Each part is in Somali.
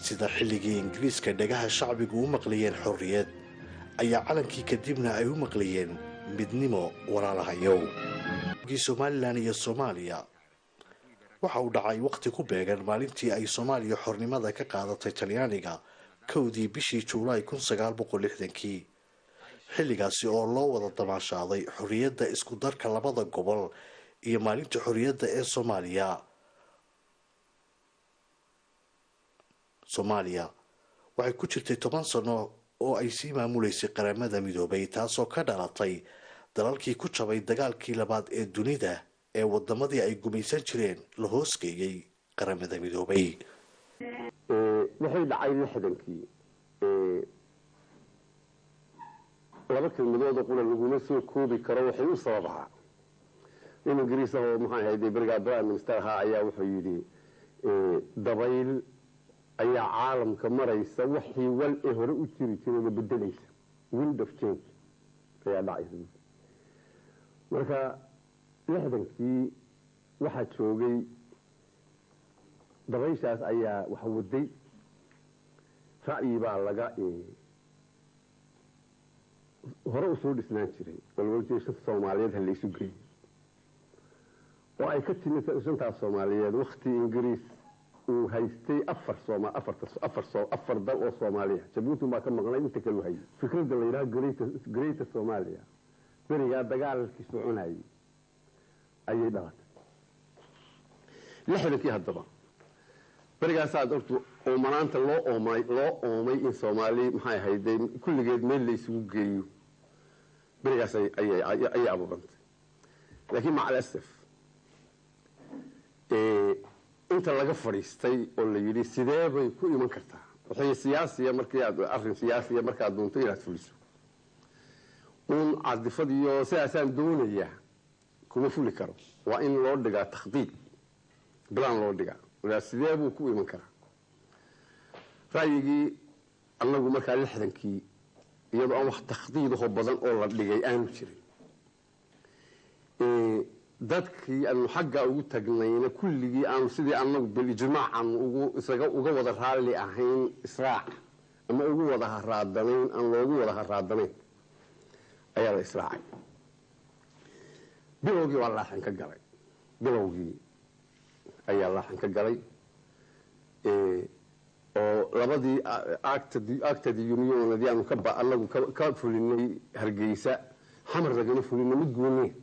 sida xilligii ingiriiska dhagaha shacbigu u maqlayeen xorriyad ayaa calankii kadibna ay u maqlayeen midnimo walaalahayow. Somalilan iyo Soomaaliya waxa uu dhacay waqti ku beegan maalintii ay Soomaaliya xornimada ka qaadatay Talyaaniga 1 bishii Juulaay 1960. xilligaasi oo loo wada damaashaaday xorriyadda isku darka labada gobol iyo maalinta xorriyadda ee Soomaaliya waxay ku jirtay 10 sano oo ay sii maamuleysay qaramada midoobay, taasoo ka dhalatay dalalkii ku jabay dagaalkii labaad ee dunida ee wadamadii ay gumaysan jireen la hoosgeeyay qaramada midoobay. waxay dhacay 60kii laba kelmadood oo qulan laguma soo koobi karo waxay u sababaha in ingiriis oo maxay ahayd brigadier minister ayaa wuxuu yidhi dabayl ayaa caalamka maraysa wixii wal ee hore u jiri jiray la bedelaysa, wind of change ayaa dhacay. marka 60kii waxaa joogay dabayshaas ayaa wax waday ra'yi baa laga hore u soo dhisnaan jiray walwaljeesha Soomaaliyeed hal isu geeyay oo ay ka timid shanta Soomaaliyeed waqti ingiriis uu haystay afar dal oo Soomaaliya. Jabuuti ma ka maqnay inta kale wahay fikradda la yiraahdo Great Soomaaliya beriga dagaalkii soconayay ayay dhalatay 60kii haddaba berigaas aad orto oo maanta loo oomay in Soomaali maxay ahayd kulligeed meel la isugu geeyo berigaas ay abuurantay. laakiin maca asaf inta laga fariistay oo la yiri sidee bay ku iman kartaa waxay siyaasiya markii aad arrin siyaasiya marka aad doonto inaad fuliso cadifadiyo siyaasaan doonaya kuma fuli karo, waa in loo dhigaa takhdiid plan loo dhigaa wala sidee buu ku iman karaa. ra'yigii annagu markaa 60kii iyadoo aan wax takhdiid oo badan oo la dhigay aanu jirin dadkii aanu xagga ugu tagnayna kulligii aanu sidii annagu bil ijmaacan uga wada raali ahayn israac ama ugu wada haraadanayn aan loogu wada haraadanayn ayaa la israacay. bilowgii waa laaxan ka galay oo labadii actadi unionadii aanu annagu ka fulinay Hargeysa xamar lagama fulinay mid gooni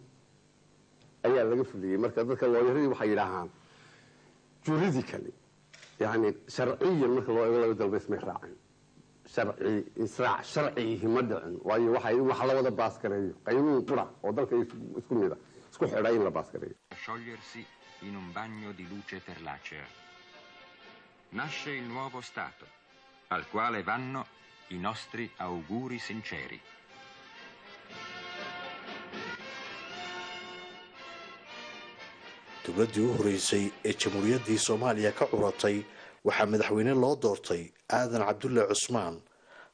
ayaa laga fuliyay. marka dadka looyaradii waxay yiraahdaan juridically yani sharciyan marka loo eego dalbees ma raacin sharci ma dhicin, waayo wax la wada baas gareeyo qaynuun qura oo dalka isku mid ah isku xidhay in la baas gareeyo. Sciogliersi in un bagno di luce perlacea. Nasce il nuovo Stato, al quale vanno i nostri auguri sinceri. dowladdii u horeysay ee jamhuuriyaddii Soomaaliya ka curatay waxaa madaxweyne loo doortay Aadan Cabdulle Cusmaan,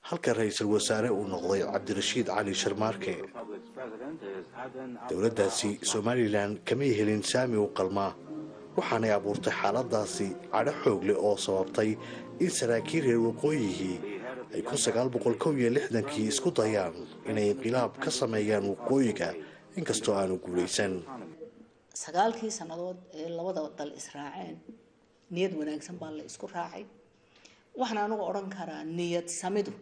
halka ra'iisul wasaare uu noqday Cabdirashiid Cali Sharmaarke. dowladdaasi Somalilan kama helin saami u qalma, waxaanay abuurtay xaaladaasi cadho xoog leh oo sababtay in saraakiil reer waqooyihii ay 1961kii isku dayaan inay inqilaab ka sameeyaan waqooyiga inkastoo aanu guulaysan. 9 sanadood ee labada dal israaceen niyad wanaagsan baa la isku raacay. waxaan anigu oran karaa niyad samidu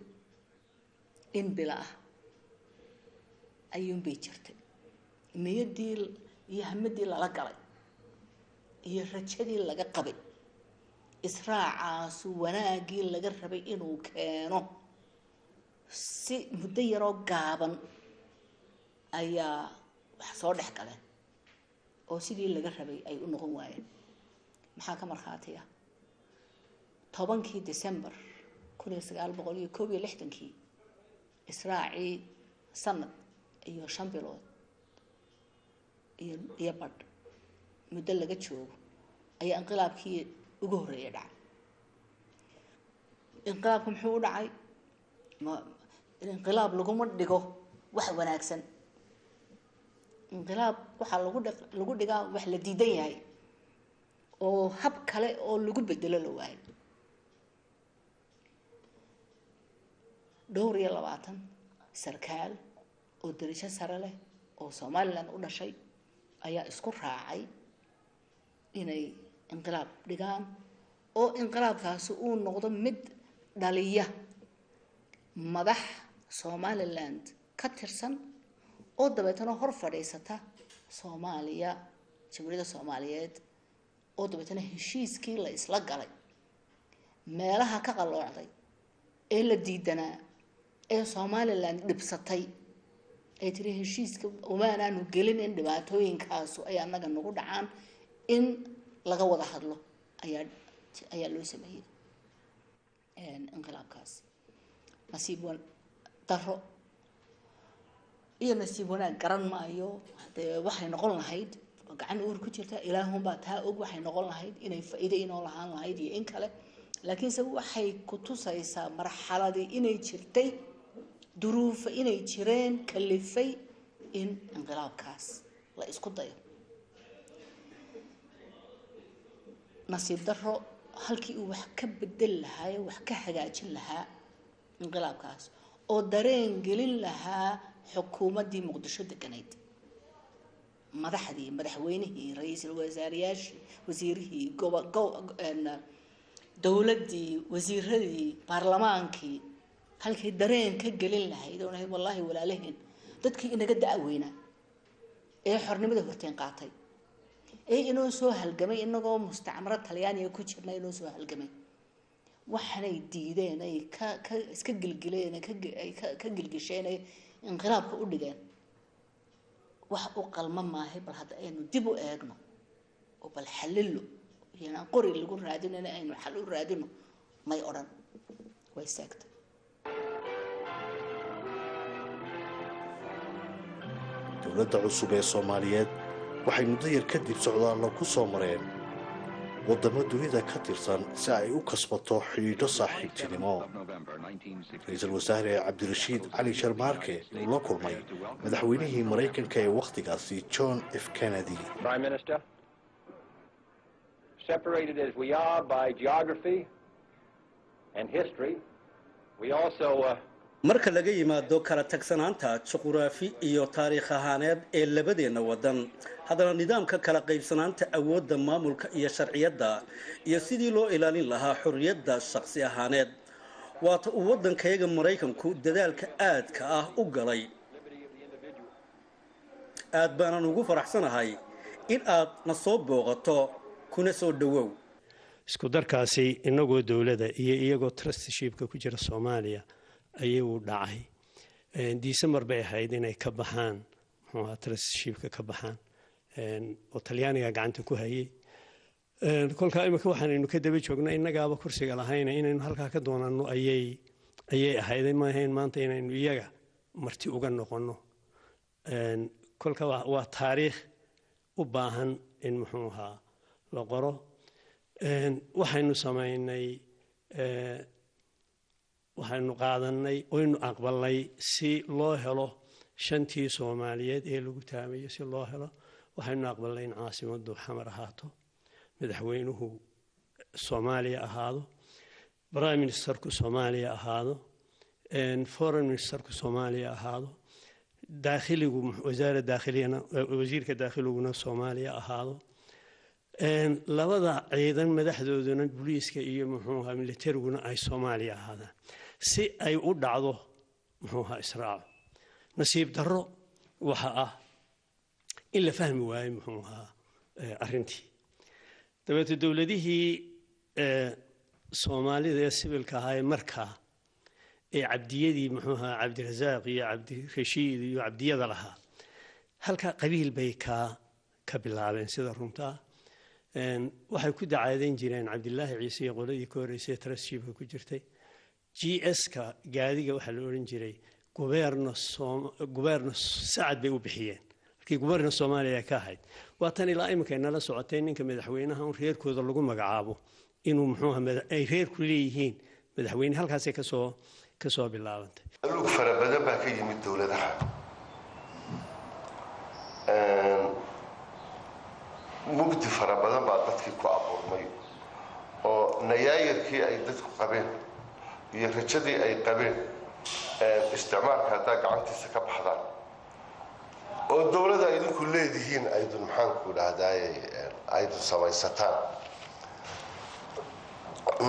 in bila ayuun bay jirtay. niyadii iyo hamadii lala galay iyo rajadii laga qabay israacaas wanaagii laga rabay inuu keeno si muddo yaroo gaaban ayaa wax soo dhex galeen oo sidii laga rabay ay u noqon waayeen. maxaa ka markhaati ah 10kii December 1961kii israacii sanad iyo 5 bilood iyo badh muddo laga joogo ayaa inqilaabkii ugu horeeyay dhacay. inqilaabku muxuu u dhacay? inqilaab laguma dhigo wax wanaagsan. inqilaab waxa lagu dhigaa wax la diidan yahay oo hab kale oo lagu bedelo la waayo. dhowr iyo 20 sarkaal oo darajo sare leh oo Somaliland u dhashay ayaa isku raacay inay inqilaab dhigaan oo inqilaabkaasi uu noqdo mid dhaliya madax Somaliland ka tirsan oo dabeetana hor fadhiisata Soomaaliya jamhuuriyadda Soomaaliyeed oo dabeetana heshiiskii la isla galay meelaha ka qaloocday ee la diidanaa ee Somaliland dhibsatay ay tiri heshiiska umaanaanu gelin in dhibaatooyinkaasu ay annaga nagu dhacaan in laga wada hadlo ayaa loo sameeyay inqilaabkaas nasiib daro iyo nasiib wanaag garan maayo waxay noqon lahayd gacan uur ku jirta ilaahun baa taa og waxay noqon lahayd inay faa'iido inoo lahaan lahayd iyo in kale laakiin se waxay ku tusaysaa marxaladii inay jirtay duruufo inay jireen kalifay in inqilaabkaas la isku dayo nasiib daro halkii uu wax ka bedel lahaa wax ka hagaajin lahaa inqilaabkaas oo dareen gelin lahaa xukuumaddii Muqdisho deganayd madaxweynihii ra'iisul wasaarayaashii wasiirihii dawladdii wasiiradii baarlamaankii halkii dareen ka gelin lahayd oo nahay wallahi walaalaheen dadkii inaga da'weynaa ee xornimada horteen qaatay ee inoo soo halgamay inagoo mustacmarad Talyaaniga ku jirnay inoo soo halgamay waxay diideen ay ka iska gilgileen ka gilgisheen inqilaabka u dhigeen wax u qalma maahay bal hadda aynu dib u eegno oo bal xalilo yana qori lagu raadinayna aynu xal u raadino may oran way saagtay dowladda cusub ee Soomaaliyeed waxay muddo yar kadib socdaallo ku soo mareen wadamo dunida ka tirsan si ay u kasbato xidhiidho saaxiibtinimo ra'iisul wasaare Cabdirashiid Cali Sharmaarke uu la kulmay madaxweynihii Mareykanka ee waqtigaasi John F Kennedy. Prime Minister, separated as we are by geography and history, we also marka laga yimaado kala tagsanaanta juqraafi iyo taariikh ahaaneed ee labadeena wadan hadana nidaamka kala qaybsanaanta awoodda maamulka iyo sharciyada iyo sidii loo ilaalin lahaa xurriyadda shakhsi ahaaneed waata uu wadankayaga Mareykanku dadaalka aadka ah u galay aad baan ugu faraxsanahay in aad na soo booqato kuna soo dhawow isku darkaasi inagoo dawladda iyo iyagoo trusteeshipka ku jira Soomaaliya ayuu dhacay December bay ahayd inay ka baxaan trusteeshipka ka baxaan oo Talyaaniga gacanta ku hayay kolka imika waxaanu ka daba joognaa innagaaba kursiga lahayn inaynu halka ka doonano ayay ahayd ma ahayn maanta inaynu iyaga marti uga noqono kolka waa taariikh u baahan in muxuu ahaa la qoro waxaynu sameynay waxaanu qaadanay oo inu aqbalnay si loo helo shantii Soomaaliyeed ee lagu taamayo si loo helo waxaanu aqbalnay in caasimaddu xamar ahaato madaxweynuhu Soomaaliya ahaado prime ministerku Soomaaliya ahaado foreign ministerku Soomaaliya ahaado daakhiligu wasaaradda daakhiliyana wasiirka daakhiluguna Soomaaliya ahaado labada ciidan madaxdooduna booliiska iyo muxuu ahaa militariguna ay Soomaaliya ahaadaan si ay u dhacdo muxuu ahaa israac nasiib daro waxa ah in la fahmi waayo muxuu ahaa arrintii dabeetana dawladihii Soomaalida ee sibilka ahaa markaa ee cabdiyadii muxuu ahaa Cabdirasaaq iyo Cabdirashiid iyo cabdiyada lahaa halka qabiil bay ka bilaabeen sida runta waxay ku dacaadeen jireen Cabdilaahi Ciise iyo qoladii ka horeysay trusteeshipka ku jirtay GS-ka gaadiga waxa la oran jiray goberno Saad bay u bixiyeen markii goberno Soomaaliya ka ahayd waatan ilaa imika nala socotay ninka madaxweynaha oo reerkooda lagu magacaabo inuu muxuu ahaa ay reer ku leeyihiin madaxweyne halkaas ka soo bilaabantay lug farabadan baa ka yimid dawladaha mugdi farabadan baa dadkii ku abuurmay oo nayaayirkii ay dadku qabeen iyo rajadii ay qabeen isticmaalka haddaa gacantiisa ka baxdaan oo dowladda idinku leedihiin aydun maxaanku dhahdaayey aydun samaysataan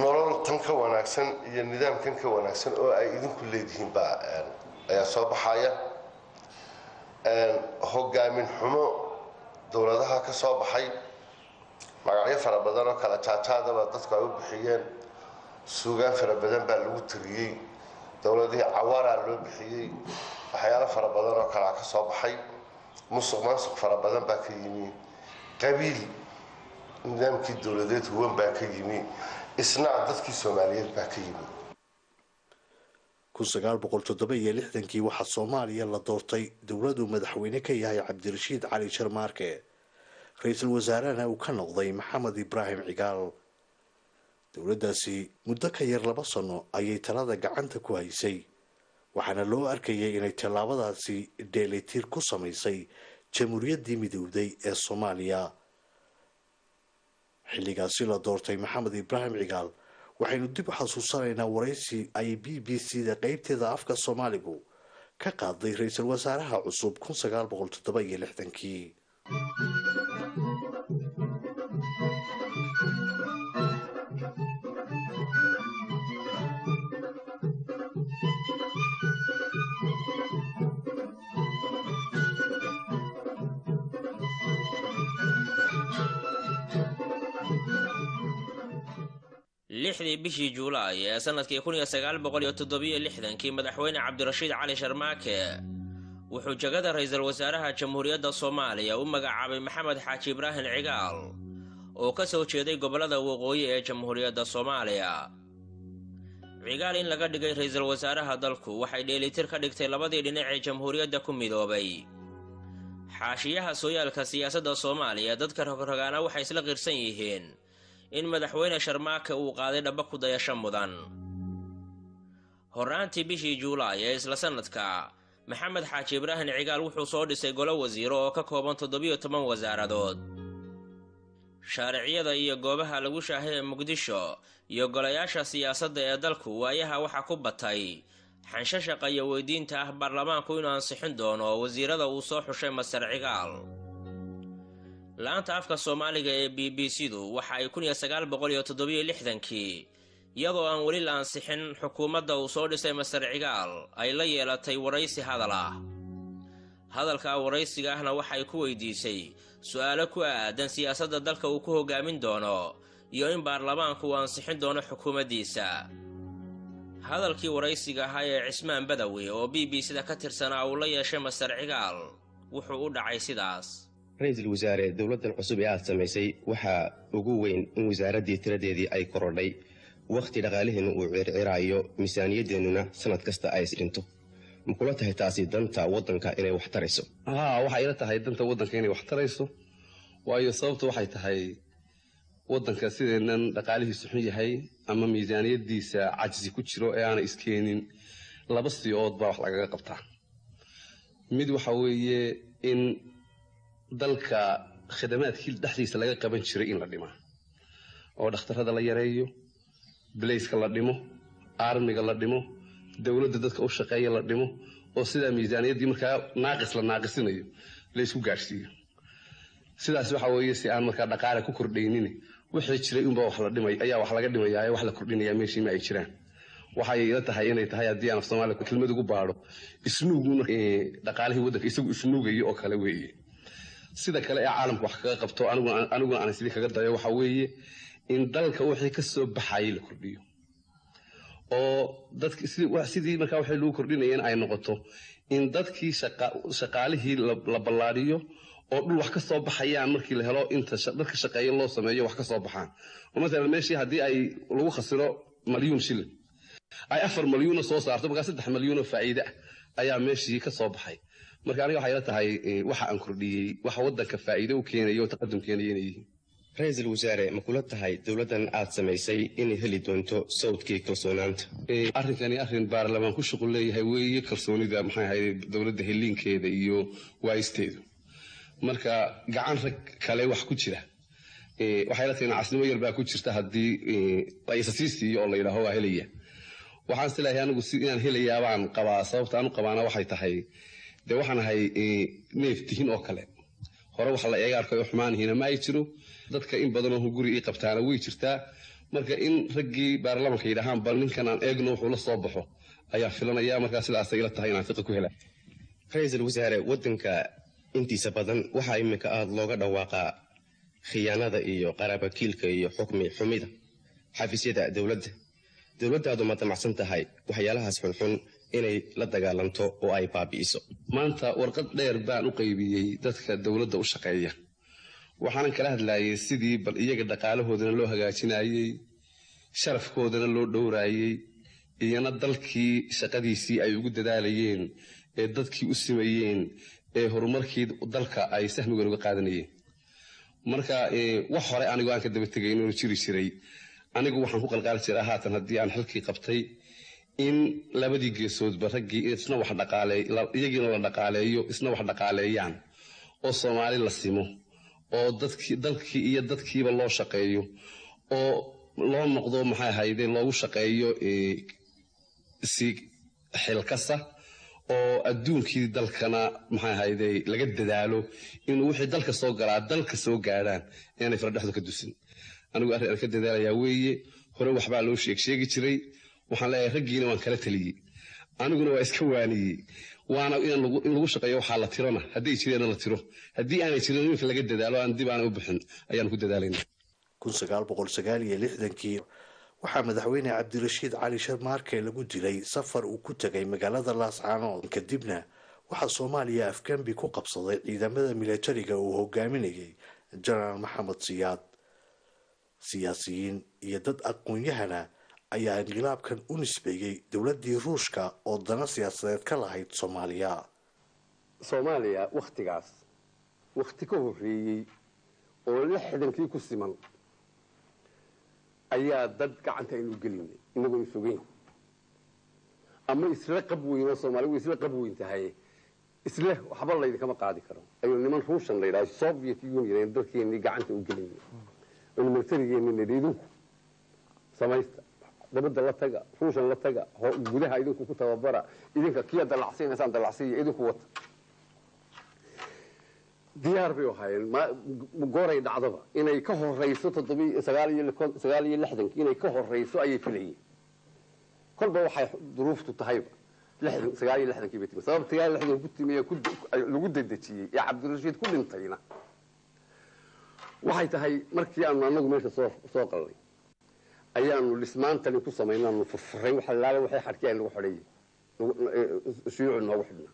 nolol tan ka wanaagsan iyo nidaamkan ka wanaagsan oo ay idinku leedihiin baa ayaa soo baxaya hogaamin xumo dowladaha ka soo baxay magacyo fara badan oo kala jaajaadaba dadku ay u bixiyeen suugaan fara badan baa lagu tiriyey dowladihii cawaaraa loo bixiyey waxyaalo fara badan oo kalea ka soo baxay musuq maasuq fara badan baa ka yimi qabiil nidaamkii dowladeed huwan baa ka yimi isnaac dadkii soomaaliyeed baa ka yimi 1967 waxaa Soomaaliya la doortay dowladdu madaxweyne ka yahay Cabdirashiid Cali Sharmaarke ra'iisul wasaarahana uu ka noqday Maxamed Ibraahim Cigaal dowladdaasi muddo ka yar 2 sano ayay talada gacanta ku haysay waxaana loo arkayay inay tallaabadaasi dheelitir ku samaysay jamhuuriyaddii midowday ee Soomaaliya xilligaasi la doortay Maxamed Ibraahim Cigaal waxaynu dib u xasuusanaynaa waraysi ay BBC-da qaybteeda afka Soomaaligu ka qaaday ra'iisul wasaaraha cusub 1967 lixdii bishii Juulaay ee sanadkii 1967 madaxweyne Cabdirashiid Cali Sharmaake wuxuu jagada ra'iisul wasaaraha Jamhuuriyadda Soomaaliya u magacaabay Maxamed Xaaji Ibraahim Cigaal oo ka soo jeeday gobolada waqooyi ee Jamhuuriyadda Soomaaliya. Cigaal in laga dhigay ra'iisul wasaaraha dalku waxay dheelitir ka dhigtay labadii dhinac ee Jamhuuriyadda ku midoobay. Xaashiyaha sooyaalka siyaasadda Soomaaliya dadka rogragaana waxay isla qirsan yihiin in madaxweyne Sharmaake uu qaaday dhaba ku dayasho mudan. Horaantii bishii Juulaay ee isla sanadka Maxamed Xaaji Ibraahim Cigaal wuxuu soo dhisay golo wasiiro oo ka kooban 17 wasaaradood. Shaariciyada iyo goobaha lagu shaahay Muqdisho iyo golayaasha siyaasadda ee dalku waayaha waxa ku batay xanshashaqa iyo weydiinta ah baarlamaanku inuu ansixin doono wasiirada uu soo xushay Masar Cigaal. laanta afka Soomaaliga ee BBC-du waxa ay 1967 iyadoo aan weli la ansixin xukuumadda uu soo dhisay Masar Cigaal ay la yeelatay waraysi hadal ah. hadalka waraysiga ahna waxay ku weydiisay su'aalo ku aadan siyaasadda dalka uu ku hogaamin doono iyo in baarlamaanku uu ansixin doono xukuumaddiisa. hadalkii waraysiga ahaa ee Cismaan Badawi oo BBC-da ka tirsanaa uu la yeeshay Masar Cigaal wuxuu u dhacay sidaas. ra'iisul wasaare dowladdan cusub ee aad samaysay waxaa ugu weyn in wasaaraddii tiradeedii ay korodhay waqti dhaqaalihiina uu circiraayo miisaaniyadeennuna sanad kasta ay isdhinto ma kula tahay taasi danta waddanka inay wax tarayso? waxay ila tahay danta waddanka inay wax tarayso waayo sababtu waxay tahay waddanka sideennan dhaqaalihiisu xun yahay ama miisaaniyaddiisa cajsi ku jiro ee aanay iskeenin 2 siyood baa wax lagaga qabtaa. mid waxa weeye in dalka khidamaadkii dhexdiisa laga qaban jiray in la dhimo oo dhakhtarada la yareeyo bilayska la dhimo armiga la dhimo dawladda dadka u shaqeeya la dhimo oo sida miisaaniyaddii markaa la naaqisinayo la isku gaarsiiyo. sidaas waxa weeye si aan markaa dhaqaale ku kordhaynin wixii jiray unba wax la dhimay ayaa wax laga dhimayaa wax la kordhinayaa meeshii ma ay jiraan. waxay ila tahay inay tahay haddii aan Soomaaliya kelmad ugu baadho isnuugu dhaqaalihii waddanka isagu isnuugayo oo kale weeye. sida kale ee caalamku wax kaga qabto aniguna aan sidii kaga dayo waxa weeye in dalka wixii ka soo baxay la kordhiyo oo dadka sidii markaa waxay lagu kordhinayeen ay noqoto in dadkii shaqaalihii la ballaariyo oo dhul wax ka soo baxayaan markii la helo inta dadka shaqeeya loo sameeyo wax ka soo baxaan. oo mesela meeshii haddii ay lagu khasiro malyan shilin ay 4 malyan soo saarto markaa 3 malyan oo faa'iido ah ayaa meeshii ka soo baxay. marka aniga waxay la tahay waxa aan kordhiyay waxa waddanka faa'iido u keenayo oo taqaddum keenayo inay yihiin. ra'iisul wasaare ma kula tahay dowladdan aad samaysay inay heli doonto sawdkii kalsoonaanta? arrinkani arrin baarlamaan ku shuqul leeyahay weeye kalsoonida maxay ahayd dowladda heliinkeeda iyo waayisteedu. marka gacan rag kale wax ku jira waxay la tahay casnimo yar baa ku jirta haddii ay sasiisiyo oo la yidhaaho waa helaya waxaan islaahay anigu si inaan helayaa baan qabaa sababta aan u qabaana waxay tahay dee waxaan ahay neef tihin oo kale hore waxa la eega arkayo xumaanihiina ma ay jiro dadka in badan oo guri ii qabtaana way jirtaa marka in raggii baarlamaanka yidhaahaan bal ninkan aan eegno wuxuu la soo baxo ayaa filanaya markaa sidaas ay la tahay inaan fiqi ku hela ra-iisul wasaare waddanka intiisa badan waxaa iminka aada looga dhawaaqaa khiyaanada iyo qaraabakiilka iyo xukmi xumida xafiisyada dowladdaadu ma damacsan tahay waxyaalahaas xunxun inay la dagaalanto oo ay baabi'iso maanta warqad dheer baan u qaybiyey dadka dowladda u shaqeeya waxaanan kala hadlaayay sidii bal iyaga dhaqaalahoodana loo hagaajinayey sharafkoodana loo dhowraayey iyana dalkii shaqadiisii ay ugu dadaalayeen ee dadkii u simayeen ee horumarkii dalka ay sahmigoon uga qaadanayeen marka wax hore anigoo aan ka daba tegay inuu jiri jiray anigu waxaan ku qalqaali jiraa haatan haddii aan xilkii qabtay in labadii geesoodba raggii isna wax iyagiina la dhaqaaleeyo isna wax dhaqaaleeyaan oo soomaali la simo oo dalkii iyo dadkiiba loo shaqeeyo oo loo noqdo maxay ahayde loogu shaqeeyo si xilkasa oo adduunkii dalkana maxay ahayde laga dadaalo inuu wixii dalka soo galaa dalka soo gaadhaan inaanay faradhexdu ka dusin anigu arrin aan ka dadaalayaa weeye hore waxbaa loo sheegi jiray waxaan leeyahay raggiina waan kala taliyey aniguna waa iska waaniyey waana in lagu shaqeeyo waxaa la tirona hadday jireenna la tiro haddii aanay jirin iminka laga dadaalo aan dib aanay u bixin ayaan ku dadaalayna 1969 waxaa madaxweyne cabdirashiid cali sharmaarke lagu dilay safar uu ku tegay magaalada laascaanood kadibna waxaa soomaaliya afgambi ku qabsaday ciidamada milatariga uu hogaaminayay jenaraal maxamed siyaad siyaasiyiin iyo dad aqoon-yahana ayaa inqilaabkan u nisbeeyey dowladdii ruushka oo dana siyaasadeed ka lahayd soomaaliya wakhtigaas wakhti ka horreeyey oo 60kii ku siman ayaa dad gacanta aynu gelinay inagoo isogeyn ama isla qab weyn oo soomaali way isla qab weyn tahay isla waxba laydinkama qaadi karo ayuu niman ruushan la yidhaha soviet union dalkeenii gacanta u gelinay oo militarigeennii idinku samaysta dabadda la taga ruushan la taga gudaha idinku ku tababara idinka kiya dalacsiinaysaan dalacsiiya idinku wata diyaar bay ahaayeen gooray dhacdaba inay ka horeyso 1969 inay ka horeyso ayay filayeen kolba waxay duruuftu tahayba 1969 bay timid sababta 1969 ku timiyay lagu dedejiyay ee cabdirashiid ku dhintayna waxay tahay markii aanu anagu meesha soo qalnay ayaanu lismaantani ku samaynayno furfuray waxa laala waxay xarkii lagu xoreeyay shuucu noogu xidhnaa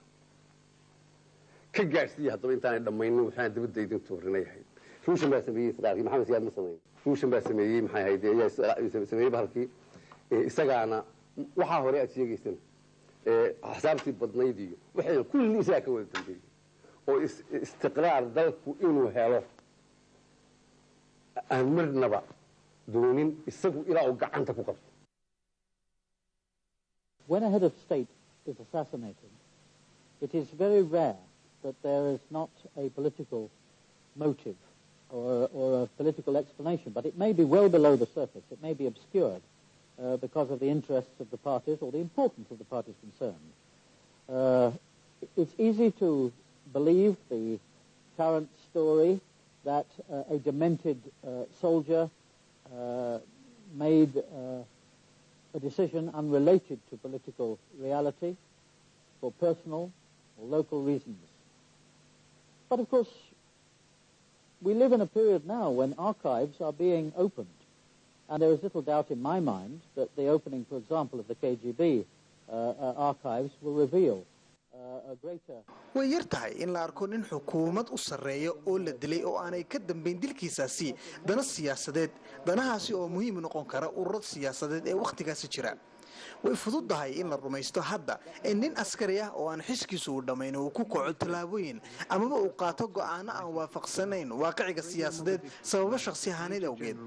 ka gaarsiiyay haddaba intaanay dhammaynin waxaan dibadda idin tuurinayahay ruushan baa sameeyey saqaarkii maxamed siyaad ma sameeyey ruushan baa sameeyey maxay ahayd ayaa sameeyey bahalkii isagaana waxaa hore aad sheegaysana axsaabtii badnayd iyo waxayna kulli isagaa ka wada dambeeyey oo istiqraar dalku inuu helo aan marnaba doonin isagu ilaa uu gacanta ku qabto. When a head of state is assassinated, it is very rare that there is not a political motive or a political explanation, but it may be well below the surface. It may be obscured because of the interests of the parties or the importance of the parties concerned. It's easy to believe the current story that a demented soldier made a decision unrelated to political reality for personal or local reasons. But of course, we live in a period now when archives are being opened. And there is little doubt in my mind that the opening, for example, of the KGB archives will reveal a greater... way yar tahay in la arko nin xukuumad u sarreeyo oo la dilay oo aanay ka dambayn dilkiisaasi dana siyaasadeed danahaasi oo muhiim noqon kara ururada siyaasadeed ee wakhtigaasi jira way fududahay in la rumaysto hadda in nin askari ah oo aan xiskiisu u dhamayn uu ku kaco talaabooyin amaba uu qaato go'aano aan waafaqsanayn waaqiciga siyaasadeed sababo shakhsi ahaaneed awgeed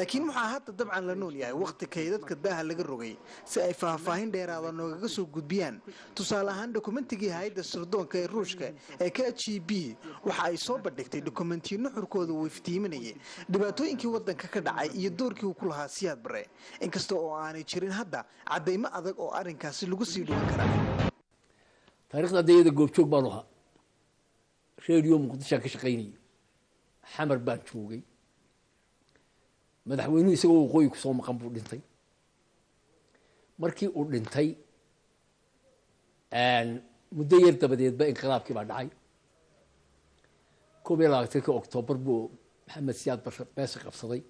laakiin waxaa hadda dabcan la nool yahay waqti kaydadka daaha laga rogay si ay faahfaahin dheeraada noogaga soo gudbiyaan tusaale ahaan dokumentigii hay'adda sirdoonka ee ruushka ee KGB waxa ay soo bandhigtay dokumentiyo nuxurkooda uu iftiiminayay dhibaatooyinkii waddanka ka dhacay iyo doorkii uu ku lahaa Siyaad Barre inkasta oo aanay jirin hadda caddaymo adag oo arrinkaasi lagu sii dhigan karaa. taariikhda dayada goobjoog baan ahaa reediyo muqdisho ka shaqaynayay xamar baan joogay madaxweynuhu isagoo waqooyi ku soo maqan buu dhintay markii uu dhintay muddo yar dabadeedba inqilaabkii baa dhacay 21 Oktoobar buu maxamed siyaad bashar beesha qabsaday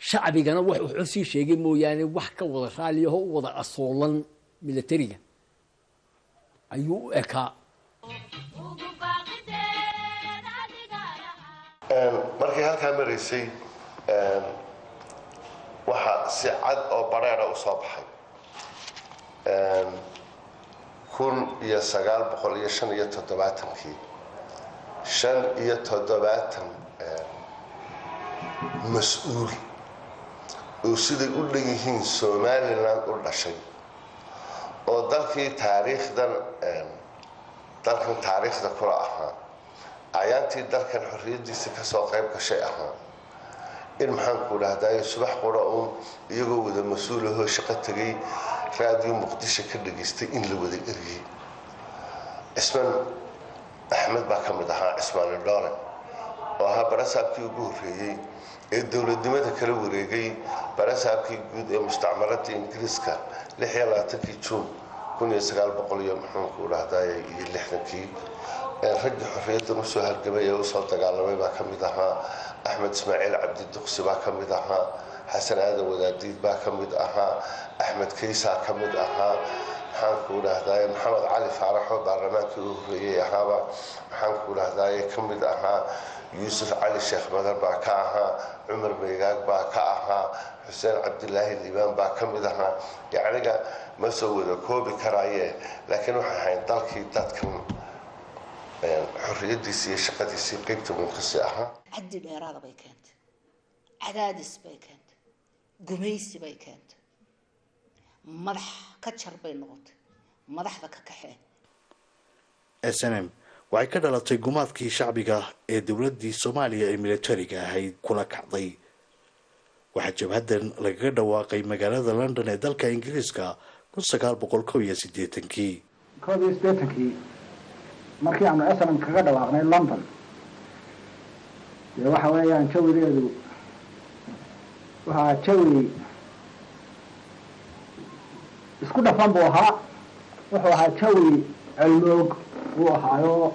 shacbigana wuxuu sii sheegay mooyaane wax ka wada raaliyaho u wada asoolan militariga ayuu u ekaa markii halkaa maraysay waxaa si cad oo bareera u soo baxay 1975 mas-uul oo siday u dhan yihiin Somaliland u dhashay oo dalkan taariikhda kula ahaa ayaantii dalkan xorriyadiisa ka soo qayb gashay ahaa in maxaan ku dhahdaa subax qura iyagoo wada mas-uul ahoo shaqo tagay raadiyo muqdisho ka dhageystay in la wada eriyay Ismaan Axmed baa ka mid ahaa Ismaan Dhoole oo ahaa barasaabkii ugu horreeyay ee dowladnimada kala wareegay barasaabkii guud ee mustacmaradda Ingiriiska 26 Juun 1960 ragga xorriyadda u soo halgamay ee u soo dagaalamay baa ka mid ahaa Axmed Ismaaciil Cabdi Duqsi baa ka mid ahaa Xasan Aadan Wadaadiid baa ka mid ahaa Axmed Kaysa ka mid ahaa maxaan ku dhahdaa Maxamed Cali Faarax oo baarlamaankii ugu horreeyay ahaaba maxaan ku dhahdaa ka mid ahaa Yuusuf Cali Sheekh Madar baa ka ahaa Cumar Meegaag baa ka ahaa Xuseen Cabdilaahi Liibaan baa ka mid ahaa yacniga ma soo wada koobi karaaye laakiin waxay ahayd dalkii dadkan xorriyadiisii iyo shaqadiisii qaybta munkasi ahaa caddi dheeraada bay keentay cadaadis bay keentay gumaysi bay keentay madax ka jar bay noqotay madaxda ka kaxee SNM waxay ka dhalatay gumaadkii shacbiga ee dowladdii Soomaaliya ee militariga ahayd kula kacday waxaa jabhadan lagaga dhawaaqay magaalada London ee dalka Ingiriiska 1981 markii aanu SNM kaga dhawaaqnay London waxa weeyaan jawigeedu waxa jawi isku dhafan buu ahaa wuxuu ahaa jawi cilmoog uu ahaayo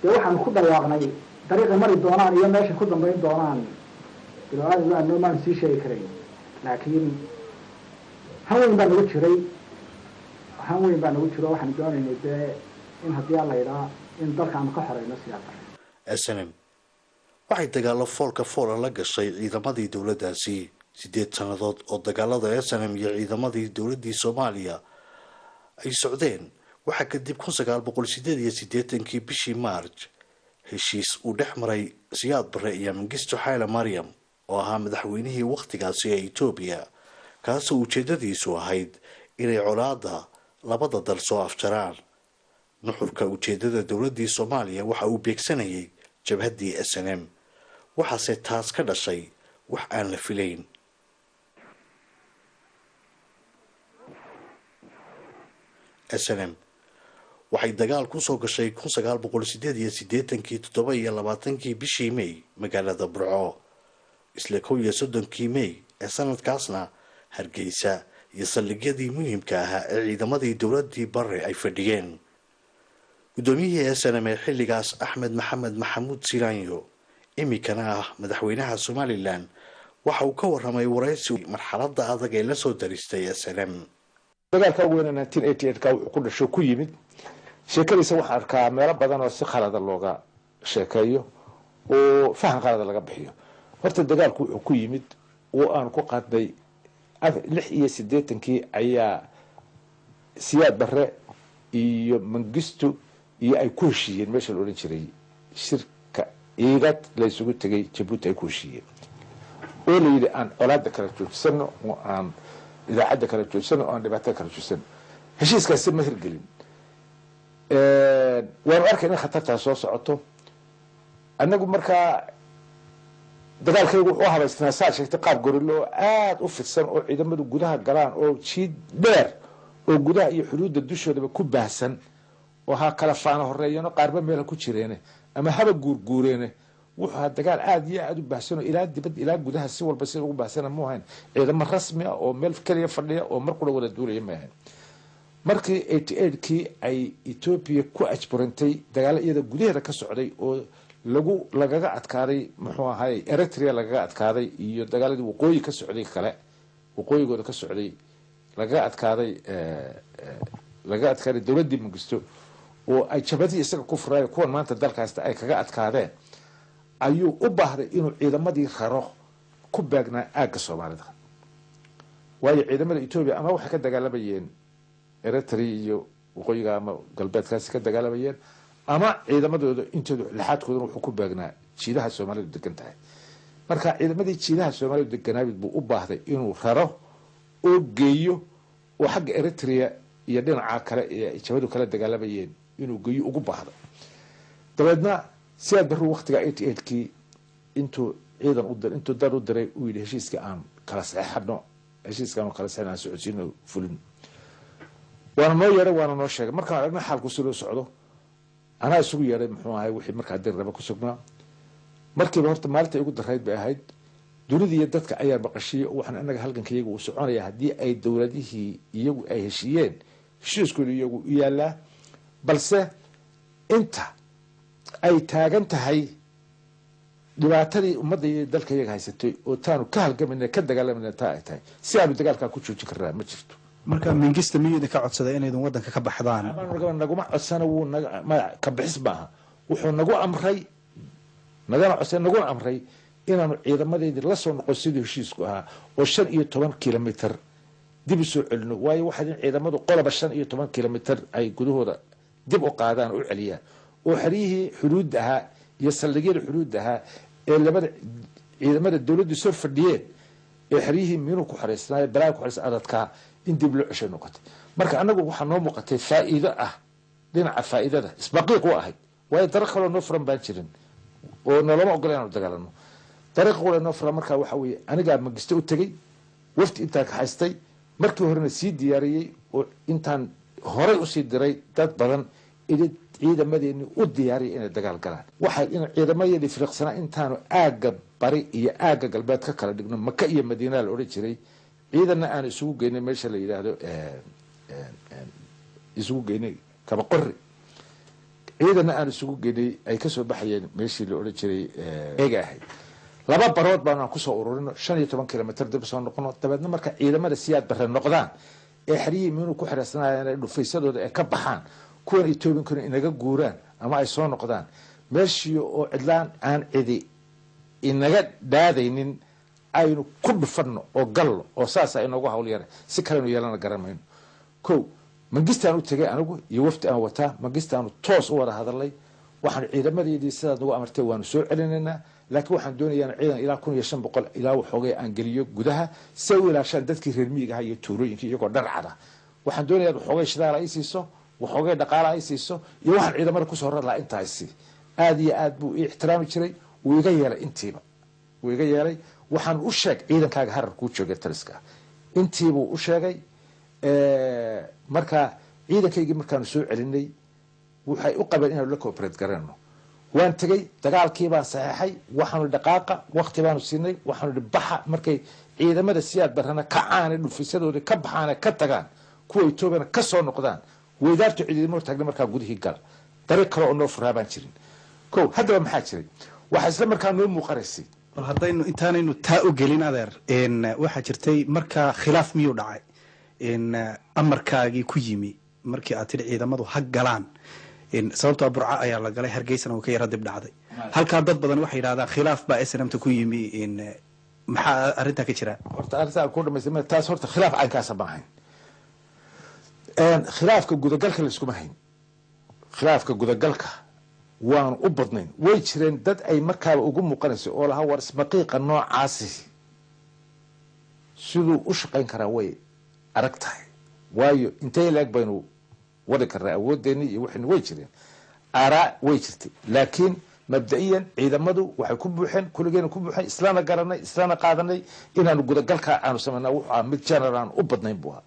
waxaan ku dhawaaqnay dariiqa mari doonaan iyo meesha ku dambeyn doonaan ilaahay waa noomaan sii sheegi karay laakiin haweyn baa lagu jiray waxaan doonaynay in haddii la yidhaa in dalkaan ka xoreyno siyaasada SNM waxay dagaalo foolka foola la gashay ciidamadii dowladdaasi 8 sannadood oo dagaalada SNM iyo ciidamadii dowladdii Soomaaliya ay socdeen waxa kadib 1988 bishii March heshiis uu dhex maray Siyaad Barre iyo Mengistu Haile Mariam oo ahaa madaxweynihii waqtigaasi ee Itoobiya kaasoo ujeedadiisu ahayd inay colaadda labada dal soo afjaraan nuxurka ujeedada dowladdii Soomaaliya waxa uu beegsanayay jabhaddii SNM waxaase taas ka dhashay wax aan la filayn SNM waxay dagaal ku soo gashay 1988 bishii May magaalada Burco isla 31 May ee sanadkaasna Hargeysa iyo saldhigyadii muhiimka ahaa ee ciidamadii dowladdii Barre ay fadhiyeen gudoomiyihii SNM ee xilligaas Axmed Maxamed Maxamuud Silaanyo imikana ah madaxweynaha Somaliland waxa uu ka warramay waraysi marxaladda adag ee la soo daristay SNM dagaalka ugu weyn 1988 ka wuxuu ku dhashay ku yimid sheekadiisa waxaan arkaa meelo badan oo si khalad looga sheekeeyo oo fahan khalad laga bixiyo horta dagaalku wuxuu ku yimid oo aan ku qaaday 86 ayaa Siyaad Barre iyo Mengistu iyo ay ku heshiiyeen meesha la oran jiray shirka eegad la isugu tagay Djibouti ay ku heshiiyeen oo la yiri aan colaadda kala joogsano oo aan idaacadda kala joogsano oo aan dhibaato kala joogsano heshiiskaasi ma hirgelin waan arkay in khatarta soo socoto annagu markaa dagaalkaygu wuxuu habaysnaa saa sheegtay qaab gorillo oo aada u fidsan oo ciidamadu gudaha galaan oo jiid dheer oo gudaha iyo xuduudda dushoodaba ku baahsan oo ha kala faana horeeyano qaarba meela ku jireene ama haba guurguureene wuxuu ahaa dagaal aada iyo aada u baahsan oo ilaa dibad ilaa gudaha si walba sida ugu baahsana mu ahayn ciidamo rasmi ah oo meel keliya fadhiya oo mar qura wada duulaya ma ahayn markii 88kii ay Ethiopia ku ajburantay dagaal iyada gudaheeda ka socday oo lagaga adkaaday muxuu ahaay Eritrea lagaga adkaaday iyo dagaaladii waqooyi ka socday kale waqooyigooda ka socday lagaga adkaaday dawladii Mengistu oo ay jabadii isaga ku furay kuwan maanta dalkaasta ay kaga adkaadeen ayuu u baahday inuu ciidamadii raro ku baagnaa aagga Soomaalida waayo ciidamada Ethiopia ama waxay ka dagaalamayeen Eritrea iyo waqooyiga ama galbeedkaasi ka dagaalamayeen ama ciidamadooda intooda lixaadkooda wuxuu ku baagnaa jiidaha Soomaalidu degan tahay marka ciidamadii jiidaha Soomaalidu deganaabid buu u baahday inuu raro oo geeyo oo xagga Eritrea iyo dhinaca kale ee jabadu kala dagaalamayeen inuu geeyo ugu baahdo dabeedna siyaad barru waqtiga 88kii intuu ciidan u diray intuu dar u diray uu yidhi heshiiska aan kala saxeexno heshiiska aan kala saxeexno socodsiino fulin waana noo yeeray waana noo sheegay markaan aragnay xaalku soo socdo anaa isugu yeeray muxuu ahay wixii markaa dir raba ku sugnaa markiiba horta maalinta ugu darayd bay ahayd dunida iyo dadka ayaa baqashiyay waxaan anaga halgankayagu uu soconaya haddii ay dowladihii iyagu ay heshiiyeen heshiiskooda iyagu u yaalaa balse inta ay taagan tahay dhibaatadii ummadda iyo dalka iyaga haysatay oo taanu ka halgamayna ka dagaalamayna taa ay tahay si aanu dagaalkaa ku joojin karnaa ma jirto marka Mengistu miyuu ka codsaday inaydun wadanka ka baxdaan naguma codsana wuu ka bixis maaha wuxuu nagu amray nagana codsaday naguna amray inaanu ciidamadeedii la soo noqon sidii heshiisku ahaa oo 15 kilomitir dib u soo celino waayo waxay ciidamadu qolaba 15 kilomitir ay gudahooda dib u qaadaan oo celiyaan oo xariyihii xuduud ahaa iyo saldhigyada xuduud ahaa ee labada ciidamada dawladdu soo fadhiyeen ee xariyihii minuu ku xareysnaa balaa ku xareysnaa adadka in dib loo ceshay noqotay marka anagu waxa noo muuqatay faa'iido ah dhinaca faa'iidada isbaqiiq u ahayd way dariiq kale noo furan baan jirin oo noloma ogolaan inaan dagaalano dariiq kale noo furan marka waxa weeye aniga Mengistu u tagay wafti inta ka haystay markii horena sii diyaariyay oo intaan hore u sii diray dad badan idin ciidamadeeni u diyaariyay inay dagaal galaan waxa in ciidamadii firiqsana intaanu aaga bari iyo aaga galbeed ka kala dhigno Maka iyo Madiina la oran jiray ciidanna aan isugu geynay meesha la yiraahdo isugu geynay kaba qorri ciidanna aan isugu geynay ay ka soo baxayeen meeshii la oran jiray eega ahayd laba barood baan ku soo ururino 15 kilomitir dib soo noqono dabeedna marka ciidamada siyaad barre noqdaan ee xariyii minuu ku xirasanaayeen dhufaysadooda ee ka baxaan kuwan Ethiopia inaga guuraan ama ay soo noqdaan meeshii oo cidlaan aan cidi inaga daadaynin aynu ku dhufano oo gallo oo saas ay noogu hawl yar si kale inuu yeelana garamayno ko Mengistu u tagay anigu iyo wafti aan wataa Mengistu toos u wada hadalay waxaan ciidamadeedii sida nagu amartay waanu soo celinaynaa laakiin waxaan doonayaa ciidan ilaa 1500 ilaa waxoogay aan geliyo gudaha si ay u ilaashaan dadkii reer miyiga ah iyo tuulooyinka iyagoo dharcada waxaan doonayaa waxoogay shidaal ay siiso waxoogay dhaqaale ay siiso iyo waxaan ciidamada ku soo rarlaa intaasi aad iyo aad buu ixtiraami jiray uu iga yeelay intiiba uu iga yeelay waxaan u sheeg ciidankaaga harar ku joogay taliska intiibuu u sheegay marka ciidankaygii markaanu soo celinay waxay u qabeen inaanu la cooperate garano waan tagay dagaalkii baan saxeexay waxaanu dhaqaaqa waqti baanu siinay waxaanu baxa markay ciidamada siyaad barana ka caanay dhufisadooda ka baxaan ka tagaan kuwa Ethiopia ka soo noqdaan weydaartu ciidamada taagna markaa gudihii gal dariiq kale oo noo furaabaan jirin ko hadaba maxaa jiray waxa isla markaa noo muuqanaysay haddaynu intaanaynu taa u gelin adeer waxaa jirtay markaa khilaaf miyuu dhacay amarkaagii ku yimi markii aad tidhi ciidamadu ha galaan sababtoo burca ayaa la galay Hargeysana uu ka yara dib dhacday halkaa dad badan waxay yidhahdaan khilaaf baa SNMta ku yimi maxaa arrintaa ka jira horta arrintaa ku dhamaysay taas horta khilaaf caynkaas ma ahayn khilaafka gudagalka la isku mahayn khilaafka gudagalka waan u badnayn way jireen dad ay markaaba ugu muuqanayso oo laha war ismaqiiqa noocaasi siduu u shaqayn karaa way arag tahay waayo intee laag baynu wadi karnaa awoodeeni iyo wixii way jireen araa way jirtay laakiin mabda'iyan ciidamadu waxay ku buuxeen kulligeena ku buuxeen islaana garanay islaana qaadanay inaanu gudagalka aanu samaynaa wuxuu ahaa mid general aan u badnayn buu ahaa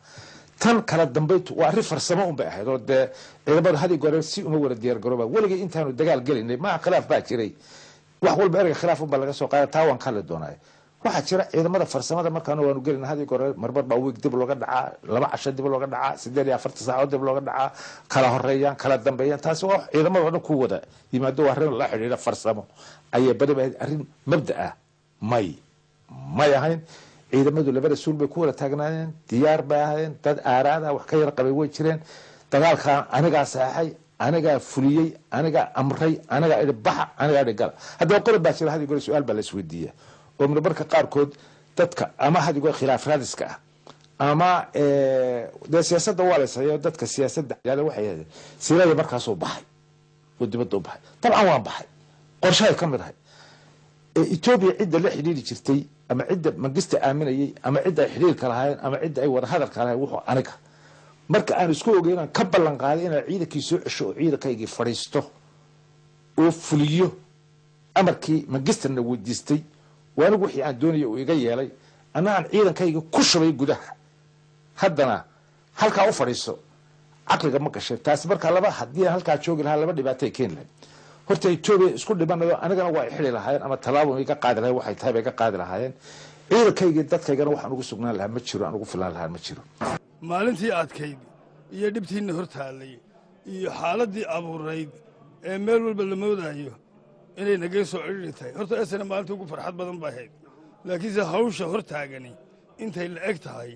tan kala dambaytu waa arrin farsamo un bay ahayd oo dee ciidamadu hadii gore si uma wada diyaar garooba weligay intaanu dagaal gelinay maa khilaaf baa jiray wax walba erga khilaaf unbaa laga soo qaada taa waan ka hadli doonaa waxaa jira ciidamada farsamada markaanu waanu gelin hadii gore marmar baa wiig dib looga dhacaa 2 casho dib looga dhacaa 48 saacadood dib looga dhacaa kala horeeyaan kala dambeeyaan taasi waa ciidamada oo dhan ku wada yimaado waa arrin la xiriira farsamo ayay bari arrin mabda ah may ahayn ciidamadu labada suul bay ku wada taagnaayeen diyaar bay ahaayeen dad aaraada wax ka yar qabay way jireen dagaalka anigaa saxay anigaa fuliyey anigaa amray anigaa idbaxa anigaa dhigala haddaba qodob baa jira hadii gore su-aal baa la isweydiiya oo marka qaarkood dadka ama hadii gore khilaaf raadiska ah ama dee siyaasadda waa la sayo dadka siyaasadda yaala waxay ahayd siirada markaasuu baxay oo dibadda u baxay dabcan waan baxay qorshahay ka mid ahay Ethiopia cidda la xidhiiri jirtay ama cidda magista aaminayay ama cidda ay xidhiirka lahaayeen ama cidda ay wada hadalka lahaayeen wuxuu aniga marka aan isku ogeynaan ka ballan qaaday inaan ciidankii soo cesho oo ciidankaygii fadhiisto oo fuliyo amarkii magisterna weydiistay waanigu wixii aan doonayay uu iga yeelay anna aan ciidankayga ku shubay gudaha haddana halkaa u fadhiiso caqliga ma gashay taasi markaa laba haddii aan halkaa joogi lahaa laba dhibaato ay keeni lahayd horta Ethiopia isku dhibanayo anigana waa xiri lahaayeen ama talaabo ay ka qaadi lahaayeen waxay tahay bay ka qaadi lahaayeen ciidankayga dadkaygana waxaan ugu sugnaan lahaa ma jiro aan ugu filan lahaa ma jiro maalintii adkayd iyo dhibtiina hortaalay iyo xaaladii abuurayd ee meel walba la moodayo inay naga soo ciriiri tahay horta asana maalintii ugu farxad badan baa ahayd laakiinse hawsha hortaagani intay la eg tahay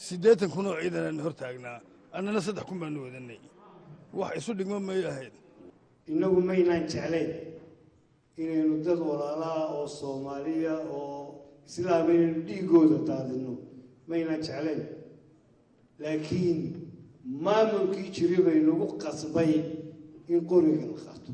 80 kun oo ciidan hortaagnaa annana 3 kun baan wadanay wax isu dhigmo may ahayd inagu maynaan jeclayn inaynu dad walaalaha oo Soomaaliya oo islaameen dhiigooda daadino maynaan jeclayn laakiin maamulkii jiray bay nagu qasbay in qoriga la qaato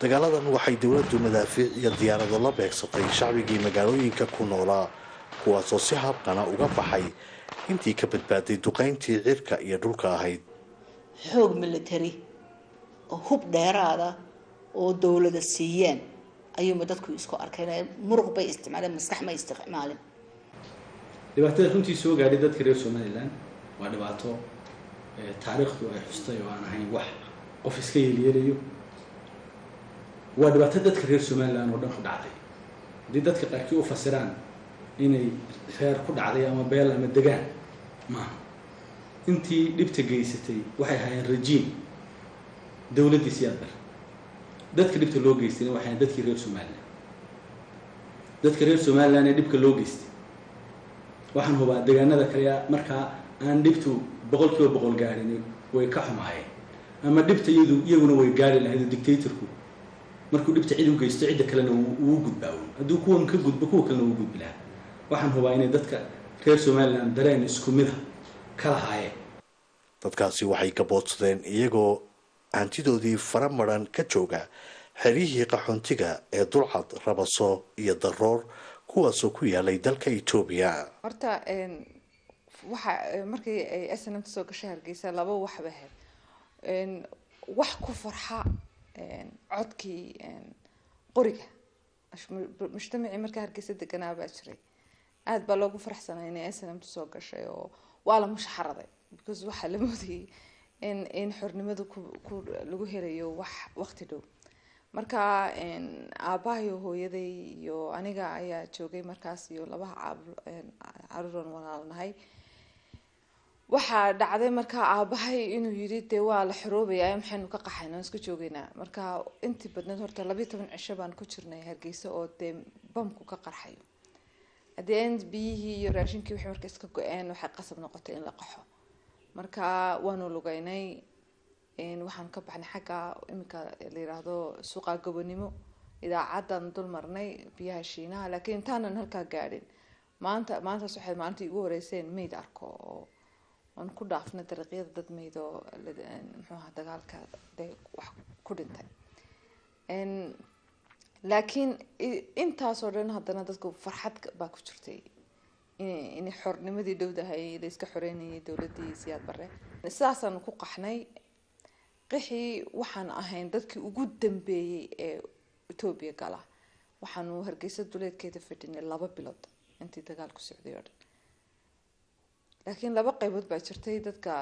dagaaladan waxay dowladdu madaafiic iyo diyaarado la beegsatay shacbigii magaalooyinka ku noolaa kuwaasoo si habqana uga baxay intii ka badbaaday duqayntii cirka iyo dhulka ahayd xoog military oo hub dheeraada oo dowladda siiyeen ayuu dadku isku arkeen muruq bay isticmaaleen maskax ma isticmaalin dhibaatada runtii soo gaadhay dadka reer Somaliland waa dhibaato taariikhdu ay xustay oo aan ahayn wax qof iska yeelayo waa dhibaato dadka reer Somaliland oo dhan ku dhacday hadii dadka qaarkii u fasiraan inay reer ku dhacday ama beel ama degaan ma intii dhibta geysatay waxay hayeen regime dawladii siyaadar dadka dhibta loo geystay waxay dadkii reer Somaliland dadka reer Somaliland ee dhibka loo geystay waxaan hubaa deegaanada kale marka aan dhibtu 100% gaarin way ka xumaayeen ama dhibta iyaguna way gaari lahayd dictatorku markuu dhibta cid u geysto cid kale uu gudbaa haduu kuwan ka gudbo kuwa kale uu gudbaa waxaan hubaa inay dadka reer Somaliland dareen isku mid ah kala haayeen dadkaasi waxay ka boodsadeen iyagoo hantidoodii faramaran ka jooga xerihii qaxoontiga ee Dulcad Rabaso iyo Daroor kuwaasoo ku yaalay dalka Ethiopia horta waxa markii ay SNM soo gashay Hargeysa laba wax ba ahayd wax ku farxa codkii qoriga mujtamaci marka Hargeysa deganaa baa jiray aad baa loogu farxsanaa inay SNM soo gashay oo waa la mushaharaday because waxa la moodayay in xornimadu ku lagu helayo wax waqti dhow marka aabahayo hooyaday iyo aniga ayaa joogay markaas iyo laba caruur walaalnahay waxa dhacday marka aabahay inuu yiri de waa la xiroobayaa maxaynu ka qaxaynaa isku joogeynaa marka intii badneed horta 12 cisho baan ku jirnay Hargeysa oo de bamku ka qarxayo adeen biyihii iyo raashinkii wixii markaa iska go'een waxay qasab noqotay in la qaxo marka waanu lugaynay waxaan ka baxnay xagga imika la yiraahdo suuqa gobonimo idaacadan dul marnay biyaha Shiinaha laakiin intaanan halka gaadhin maanta waxay maalintii ugu horeysay meyd arko aan ku dhaafnay dariiqyada dad meedo muxuu dagaalka wax ku dhintay laakiin intaasoo dhan haddana dadku farxad baa ku jirtay in xornimadii dhowdahay la iska xoreynayay dowladii Siyaad Barre sidaasaan ku qaxnay qixii waxaan ahayn dadkii ugu dambeeyay ee Itoobiya gala waxaanu Hargeysa duleedkeeda fadhinay 2 bilood intii dagaalku socday oo dhan laakiin 2 qaybood baa jirtay dadka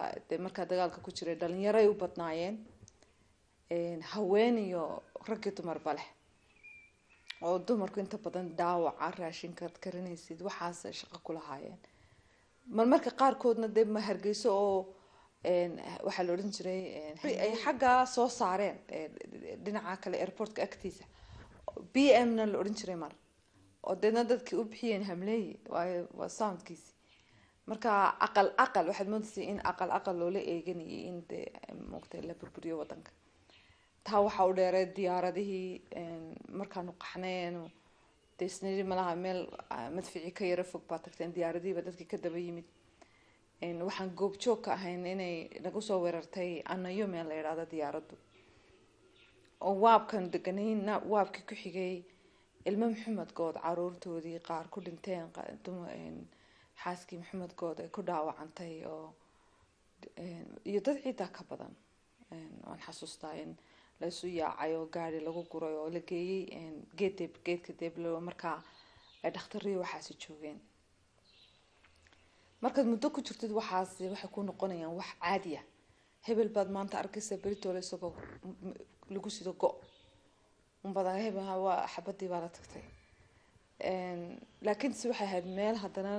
marka dagaalka ku jiray dhalinyaro ay u badnaayeen haween iyo rag iyo dumar bale oo dumarku inta badan dhaawaca raashinka karinaysid waxaas shaqo ku lahaayeen marmarka qaarkoodna ma Hargeysa oo waxa la oran jiray ay xagga soo saareen dhinaca kale airportka agtiisa BM na la oran jiray mar oo dadkii u bixiyeen hamleey waa soundkiisi marka aqal waxaad moodaysaa in aqal loola eeganayay in moogtay la burburiyo wadanka taa waxa u dheeray diyaaradihii markaanu qaxnayno deesnidi malaha meel madfici ka yara fog baa tagteen diyaaradihiiba dadkii ka daba yimid waxaan goobjoog ka ahayn inay nagu soo weerartay anayo meel la yiraahdo diyaaraddu oo waabkan deganayna waabkii ku xigay ilmo Maxamed Good caruurtoodii qaar ku dhinteen xaaskii Maxamed Good ay ku dhaawacantay oo iyo dad ciida ka badan waan xasuustaa in la isu yaacay oo gaari lagu guray oo la geeyay geedka deeblo markaa ay dhakhtarriyo waxaasi joogeen markaad muddo ku jirtid waxaasi waxay ku noqonayaan wax caadi ah hebel baad maanta arkaysa berito la isagoo lagu sido go badan hebel waa xabadii baa la tagtay laakiin si waxay ahayd meel haddana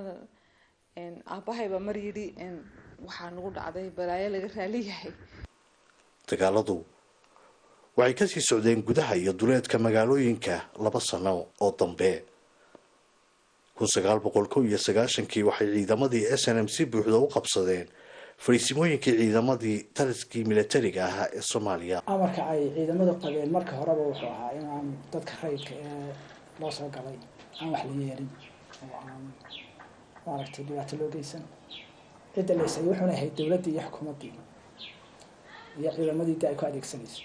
aabahayba mar yidhi waxaa nagu dhacday balaayo laga raaliyahay dagaaladu waxay ka sii socdeen gudaha iyo duleedka magaalooyinka 2 sano oo dambe 1991 waxay ciidamadii SNM si buuxda u qabsadeen fariisimooyinkii ciidamadii taliskii militariga ahaa ee Soomaaliya amarka ay ciidamadu qabeen marka horeba wuxuu ahaa inaan dadka rayidka ee loo soo galay aan wax la yeelin oo aan maaragtay dhibaato loo geysan cidda la isay wuxuuna ahayd dowladdii iyo xukuumaddii iyo ciidamadii ay ku adeegsanayso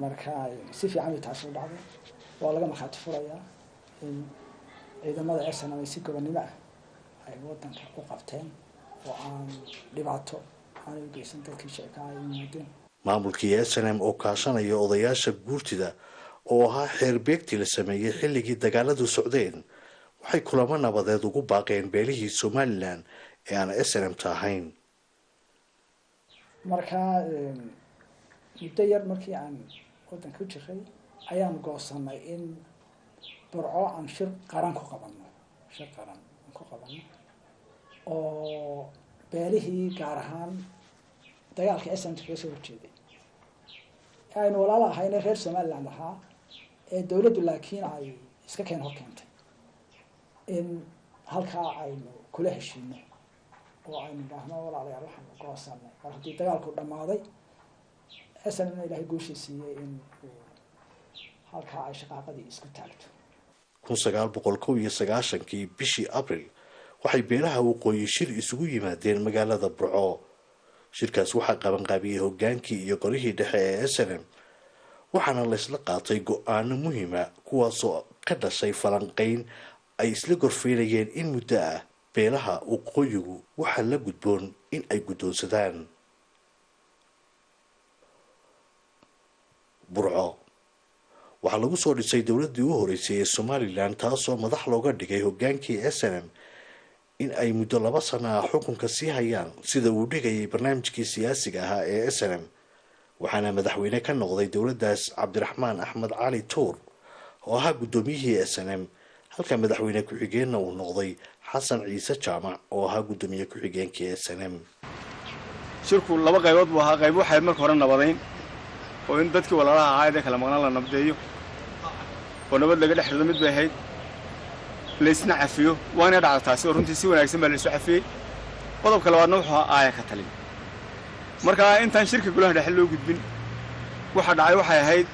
marka si fiican ay taas u dhacday waa laga marxaati furayaa in ciidamada SNM si gobonimo ah ay wadanka u qabteen oo aan dhibaato aan u geysan dadkii shacabka ay yimaadeen maamulkii SNM oo kaashanaya odayaasha guurtida oo ahaa xeer beegti la sameeyay xilligii dagaaladu socdeen waxay kulamo nabadeed ugu baaqeen beelihii Somaliland ee aan SNM tahayn marka muddo yar markii aan wadanka ku jiray ayaan goosanay in burco aan shir qaran ku qabanno oo beelihii gaar ahaan dagaalka SNM ka soo horjeeday aynu walaalo ahayna reer Somaliland ahaa ee dowladdu laakiin ay iska keen hor keentay in halkaa aynu kula heshiino oo aynu baahno walaalayaal waxaan goosanay mar haddii dagaalku dhammaaday SNM ilaahay guushii siiyey in halkaa ay shaqaaqadii isku taagto 1991 bishii Abriil waxay beelaha waqooyi shir isugu yimaadeen magaalada Burco shirkaas waxaa qaban qaabiyay hogaankii iyo qorihii dhexe ee SNM waxaana la isla qaatay go'aano muhiim ah kuwaasoo ka dhashay falanqayn ay isla gorfeynayeen in muddo ah beelaha waqooyigu waxa la gudboon in ay guddoonsadaan Burco waxaa lagu soo dhisay dowladdii u horeysay ee Somaliland taasoo madax looga dhigay hogaankii SNM in ay muddo 2 sano ah xukunka sii hayaan sida uu dhigayay barnaamijkii siyaasiga ahaa ee SNM waxaana madaxweyne ka noqday dowladdaas Cabdiraxmaan Axmed Cali Tuur oo ahaa gudoomiyihii SNM halka madaxweyne ku-xigeenna uu noqday Xasan Ciise Jaamac oo ahaa gudoomiye ku-xigeenkii SNM shirku 2 qaybood buu ahaa qayb waxay marka hore nabadayn oo in dadkii walaalaha ahaa ee kala maqnaan la nabdeeyo oo nabad laga dhexdo mid bay ahayd leysna cafiyo waana dhacday taasi oo runtii si wanaagsan baa la isu cafiyay qodobka labaadna wuxuu ahaa aaya ka talin marka intaan shirka golaha dhexe loo gudbin waxa dhacay waxay ahayd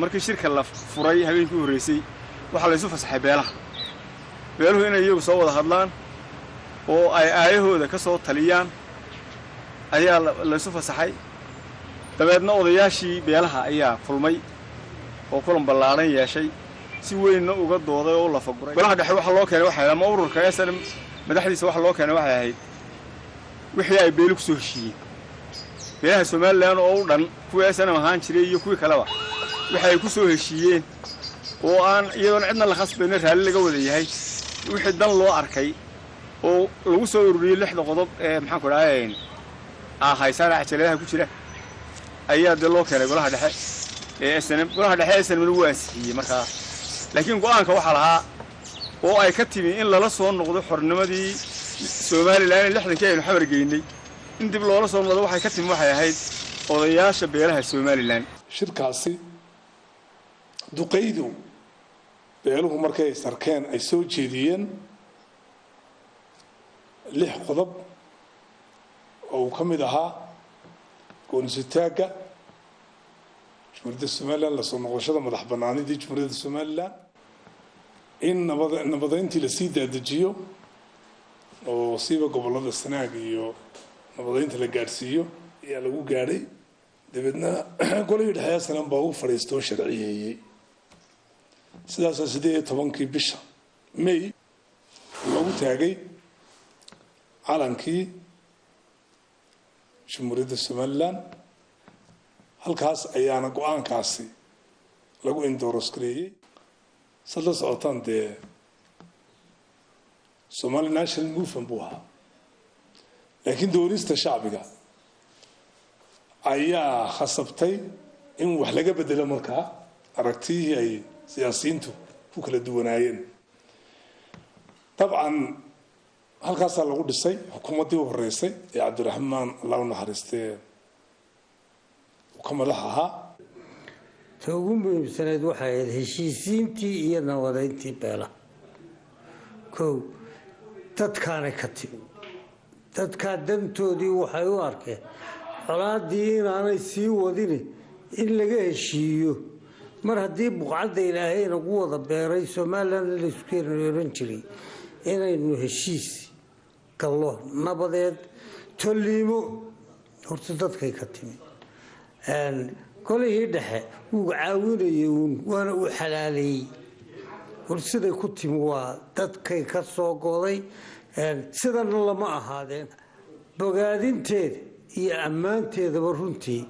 markii shirka la furay habeenkii horeysay waxa la isu fasaxay beeluhu inay iyagu soo wada hadlaan oo ay aayahooda ka soo taliyaan ayaa la isu fasaxay dabeedna odayaashii beelaha ayaa kulmay oo kulan ballaaran yeeshay si weynna uga dooday oo la faguray golaha dhexe waxa loo keenay waxa ama ururka SNM madaxdiisa waxa loo keenay waxay ahayd wixii ay beelu ku soo heshiiyeen beelaha Soomaaliland oo u dhan kuwa SNM ahaan jiray iyo kuwa kaleba waxay ku soo heshiiyeen oo aan iyadoon cidna la khasbayna raali laga wada yahay wixii dan loo arkay oo lagu soo ururiyay 6 qodob ee maxaan ku dhahayn haysan ajalaha ku jira ayaa loo keenay golaha dhexe ee SNM golaha dhexe SNM lagu waasixiyay markaa laakiin go'aanka waxa lahaa oo ay ka timi in lala soo noqdo xornimadii Soomaaliland 60kii aynu xamar geynay in dib loola soo noqdo waxay ka timi waxay ahayd odayaasha beelaha Soomaaliland shirkaasi duqeydu beeluhu markay sarkeen ay soo jeediyeen 6 qodob oo ka mid ahaa go'aansitaaga jumhuriyadda Soomaaliland la soo noqoshada madax bannaanidii jumhuriyadda Soomaaliland in nabadeyntii la sii daadajiyo oo siiba gobollada Sanaag iyo nabadeynta la gaarsiiyo ayaa lagu gaaray dibadna golihii dhexe SNM baa ugu fadhiistoo sharciyeeyey sidaas 18 bisha May lagu taagay calankii jumhuriyadda Soomaaliland halkaas ayaana go'aankaasi lagu endorse gareeyay sadla socotaan dee Somali National Movement buu ahaa laakiin doonista shacbiga ayaa khasabtay in wax laga bedelo markaa aragtiyihii ay siyaasiyiintu ku kala duwanaayeen dabcan halkaasaa lagu dhisay xukuumaddii u horeysay ee Cabdiraxmaan Allah u naxariistee ka madax ahaa ugu muhiimsanayd waxay ahayd heshiisiintii iyo nabadeyntii beelaha kow dadkaanay ka timi dadkaa dantoodii waxay u arkeen colaadii inaanay sii wadin in laga heshiiyo mar haddii buqcadda ilaahay nagu wada beeray Soomaaliland la isku yeeran jiray inaynu heshiis gallo nabadeed tolliimo horta dadkay ka timi golihii dhexe wuu caawinayay waana u xalaalayay siday ku timi waa dadkay ka soo goday sidana lama ahaadeen bogaadinteeda iyo ammaanteedaba runtii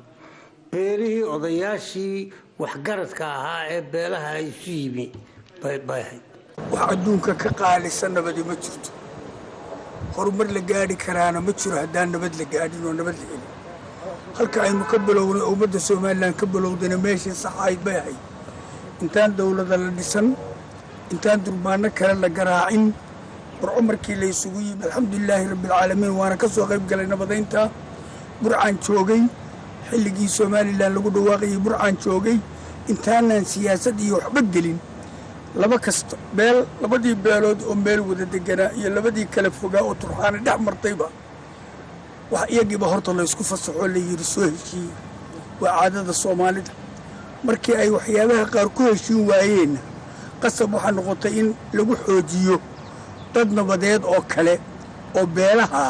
beelihii odayaashii waxgaradka ahaa ee beelaha ay isu yimi bay ahayd wax adduunka ka qaalisan nabadi ma jirto horumar la gaadhi karaana ma jiro haddaan nabad la gaadhin oo nabad la helin halka aynu ka bilownay ummadda Soomaaliland ka bilowdana meeshii sax ahayd bay ahayd intaan dowladda la dhisan intaan durbaano kale la garaacin burco markii la isugu yimid alxamdulilaahi rabbil caalamiin waana ka soo qayb galay nabadeynta burcaan joogay xilligii Soomaaliland lagu dhawaaqayay burcaan joogay intaanan siyaasad iyo waxba gelin laba kasta labadii beelood oo meel wada deganaa iyo labadii kala fogaa oo turxaana dhex martayba wax iyagiiba horta la isku fasaxo la yiri soo heshiiyey waa caadada Soomaalida markii ay waxyaabaha qaar ku heshiin waayeen qasab waxa noqotay in lagu xoojiyo dad nabadeed oo kale oo beelaha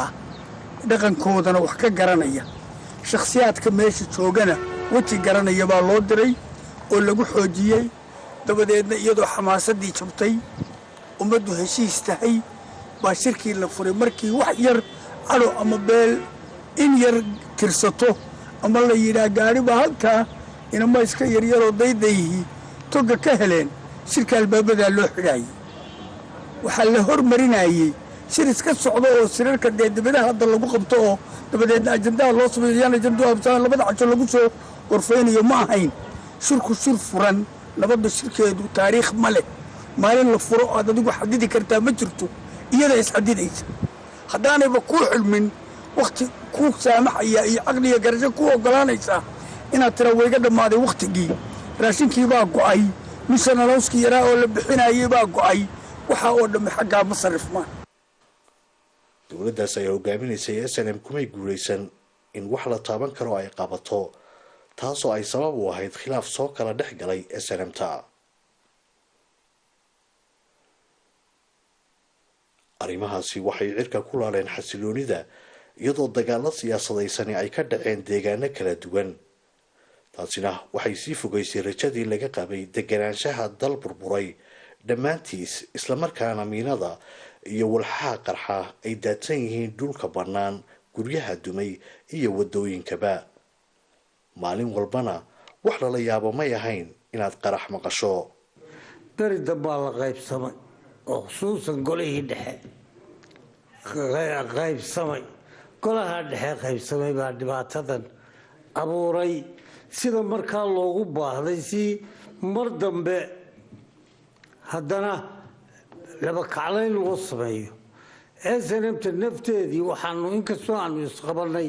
dhaqankoodana wax ka garanaya shakhsiyaadka meesha joogana wati garanaya baa loo diray oo lagu xoojiyay dabadeedna iyadoo xamaasadii jabtay ummaddu heshiis tahay baa shirkii la furay markii wax yar calo ama beel in yar tirsato ama la yidhaa gaari baa halkaa inama iska yaryaroo daydayihii toga ka heleen shirka albaabadaa loo xidhaayay waxaa la hormarinayay shir iska socdo oo sirarka dee dibadaha hadda lagu qabto oo dabadeedna ajandaha loo sameeyaan ajandaha absaan labada cajo lagu soo gorfeynayo ma ahayn shirku shir furan nabadda shirkeedu taariikh ma leh maalin la furo aad adigu xadidi kartaa ma jirto iyada isxadidaysa haddaanayba kuu xulmin wakti ku saamaxaya iyo caqliga garasho ku ogolaanaysaa inaad tira wayga dhammaaday waktigii raashinkii baa go'ay mishanalowskii yaraa oo la bixinayay baa go'ay waxaa oo dhammi xaggaa ma sarrifmaan dowladdaas ayaa hogaaminaysay SNM kumay guulaysan in wax la taaban karo ay qabato taasoo ay sabab u ahayd khilaaf soo kala dhex galay SNM-ta arrimahaasi waxay cirka ku laaleen xasiloonida iyadoo dagaalo siyaasadeysani ay ka dhaceen deegaano kala duwan taasina waxay sii fogaysay rajadii laga qabay deganaanshaha dal burburay dhammaantiis islamarkaana miinada iyo walxaha qarxa ay daadsan yihiin dhulka bannaan guryaha dumay iyo waddooyinkaba maalin walbana wax lala yaabo may ahayn inaad qarax maqasho beri dambaa la qaybsamay oo khusuusan golihii dhexe qaybsamay golaha dhexe qaybsamay baa dhibaatadan abuuray sida markaa loogu baahday si mar dambe haddana labakaclayn loo sameeyo snmta nafteedii waxaanu inkastoo aanu isqabanay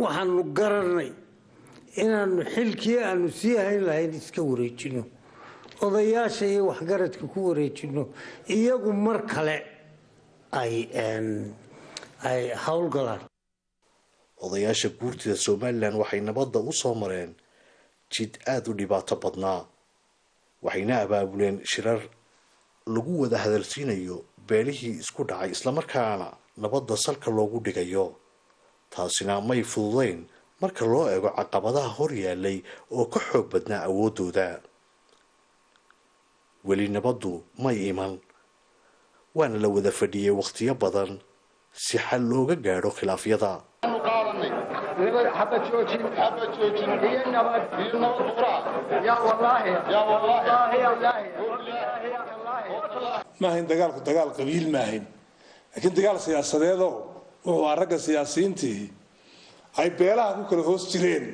waxaanu garanay inaanu xilkii aanu sii hayn lahayn iska wareejino odayaasha iyo waxgaradka ku wareejino iyagu mar kale ay howlgalaan odayaasha guurtida somalilan waxay nabadda u soo mareen jid aada u dhibaato badnaa waxayna abaabuleen shirar lagu wada hadalsiinayo beelihii isku dhacay islamarkaana nabadda salka loogu dhigayo taasina may fududayn marka loo eego caqabadaha hor yaalay oo ka xoog badnaa awooddooda weli nabaddu may iman waana la wada fadhiyey wakhtiyo badan si xal looga gaadho khilaafyada ma ahayn dagaalku dagaal qabiil ma ahayn laakiin dagaal siyaasadeedoo wuxuu ahaa ragga siyaasiyiintii ay beelaha ku kala hoos jireen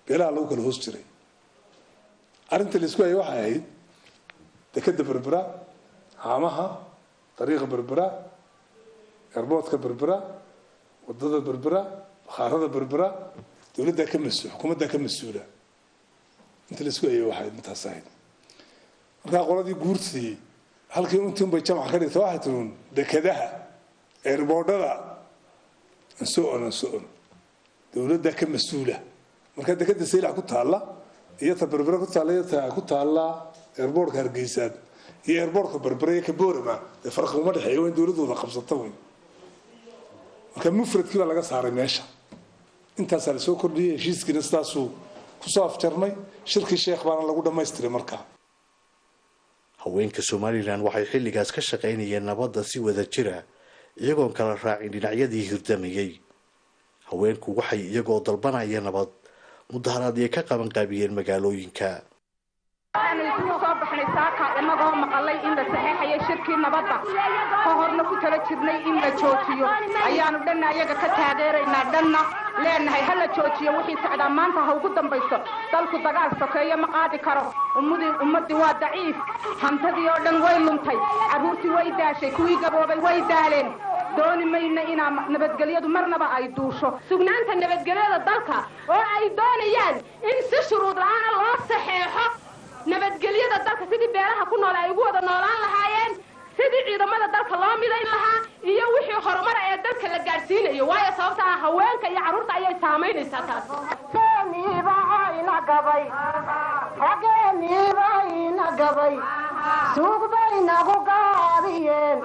beelaha lagu kala hoos jiray arrinta laisku hayay waxay ahayd dekeda berbera haamaha dariiqa berbera eerboodka berbera wadada berbera bakhaarada berbera dowladdaa ka mas-uul xukuumaddaa ka mas-uula inta laisku hayay waxay intaas ahayd markaa qoladii guurtii halkii untiin bay jamac ka dhigta waxay tiruun dekadaha eerboodhada anso-on dowladdaa ka mas-uula markaa dekeda saylac ku taalla iyo ta berbera ku taalla iyo ta ku taalla eerboorka hargeysaad iyo eerboorka berbera iyo ka boorama dee farqi uma dhexeeyo waa in dowladdooda qabsata wey marka mufradkii baa laga saaray meesha intaasaa lasoo kordhiyey heshiiskiina sidaasuu kusoo afjarmay shirkii sheekh baana lagu dhammaystiray markaa haweenka somalilan waxay xilligaas ka shaqaynayeen nabadda si wada jira iyagoon kala raacin dhinacyadii hirdamayey haweenku waxay iyagoo dalbanaya nabad mudaharaadyo ka qabanqaabiyeen magaalooyinka waxaanu isugu soo baxnay saaka inagoo maqalay in la saxeexayo shirkii nabadda ka horna ku tala jirnay in la joojiyo ayaanu dhanna ayaga ka taageeraynaa dhanna leenahay ha la joojiyo wixii socdaa maanta ha ugu dambayso dalku dagaal sokeeyo ma qaadi karo ummaddii waa daciif hantadii oo dhan way luntay carruurtii way daashay kuwii gaboobay way daaleen dooni mayna inaa nabadgelyadu marnaba ay duusho sugnaanta nabadgelyada dalka oo ay doonayaan in si shuruud la'aana loo saxeexo nabadgelyada dalka sidii beelaha ku nool ay ugu wada noolaan lahaayeen sidii ciidamada dalka loo midayn lahaa iyo wixii horumar ee dalka la gaadhsiinayo waayo sababta ah haweenka iyo carruurta ayay saamaynaysaa taas hageeniiba gabay suuq bay nagu gaadiyeen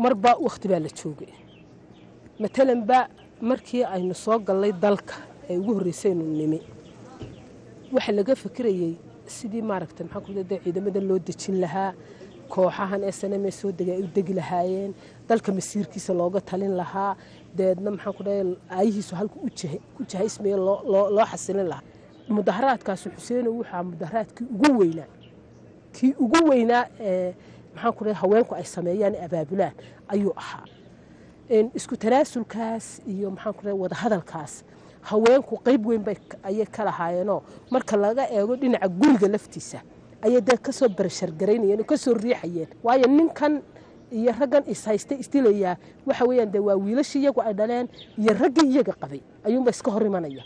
marba wakhti baa la joogay matalan ba markii aynu soo gallay dalka ee ugu horreysaynu nimi waxa laga fikirayay sidii maaragtay maxaa ku leedahay ciidamada loo dejin lahaa kooxahan SNM soo degay u degi lahaayeen dalka masiirkiisa looga talin lahaa deedna maxaa ku dhahay ayahiisu halku ku jahaysmay loo xasilin lahaa mudaharaadkaas Xuseen waxa mudaharaadkii ugu weynaa maxaa ku dhahay haweenku ay sameeyaan abaabulaan ayuu ahaa isku tanaasulkaas iyo maxaa ku dhahay wada hadalkaas haweenku qayb weyn bay ayay ka lahaayeenoo marka laga eego dhinaca guriga laftiisa ayay dad ka soo barashar gareynayeen ka soo riixayeen waayo ninkan iyo raggan is haystay isdilayaa waxa weeyaan de waa wiilashii iyagu ay dhaleen iyo raggii iyaga qabay ayuunba iska hor imanaya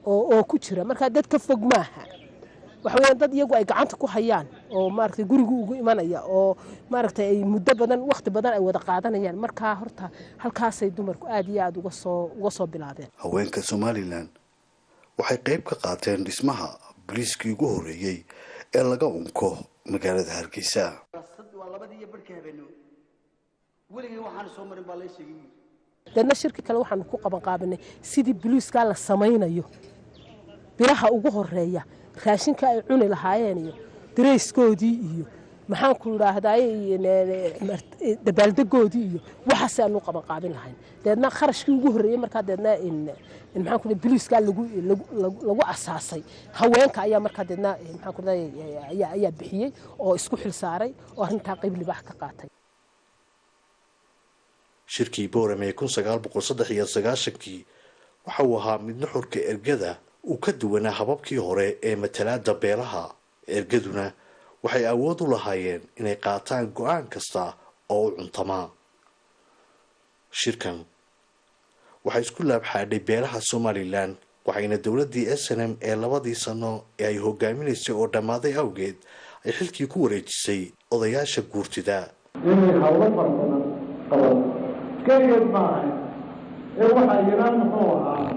oo ku jira marka dad ka fog maaha waxa weeyaan dad iyagu ay gacanta ku hayaan oo maaragtay gurigu ugu imanaya oo maaragtay ay muddo badan waqti badan ay wada qaadanayaan marka horta halkaasay dumarku aad iyo aad uga soo bilaabeen haweenka Somaliland waxay qayb ka qaateen dhismaha booliiskii ugu horeeyay ee laga unko magaalada Hargeysa waa labadii barkii habeenimo weligii waxaan soo marin baa la sheegay deedna shirki kale waxaanu ku qaban qaabanay sidii buluuskaa la samaynayo biraha ugu horeeya raashinka ay cuni lahaayeen iyo dareyskoodii iyo maxaan ku idhaahdaay dabaaldegoodii iyo waxaas aanu qaban qaabin lahayn deedna kharashkii ugu horreeyey markaa deedna maxaan ku buluuskaa lagu asaasay haweenka ayaa markaa deedna maxaan ku ayaa bixiyey oo isku xil saaray oo arrintaa qayb libaax ka qaatay shirkii boorame 1993 waxa uu ahaa mid nuxurka ergada uu ka duwanaa hababkii hore ee matalaadda beelaha ergaduna waxay awood u lahaayeen inay qaataan go'aan kasta oo u cuntamaa shirkan waxay isku laabxaadhay beelaha Somaliland waxayna dowladdii SNM ee 2 sano ee ay hogaaminaysay oo dhammaaday awgeed ay xilkii ku wareejisay odayaasha guurtida inay hawlo farbadan qaban kaliya maahan ee waxa yaraan muxuu ahaa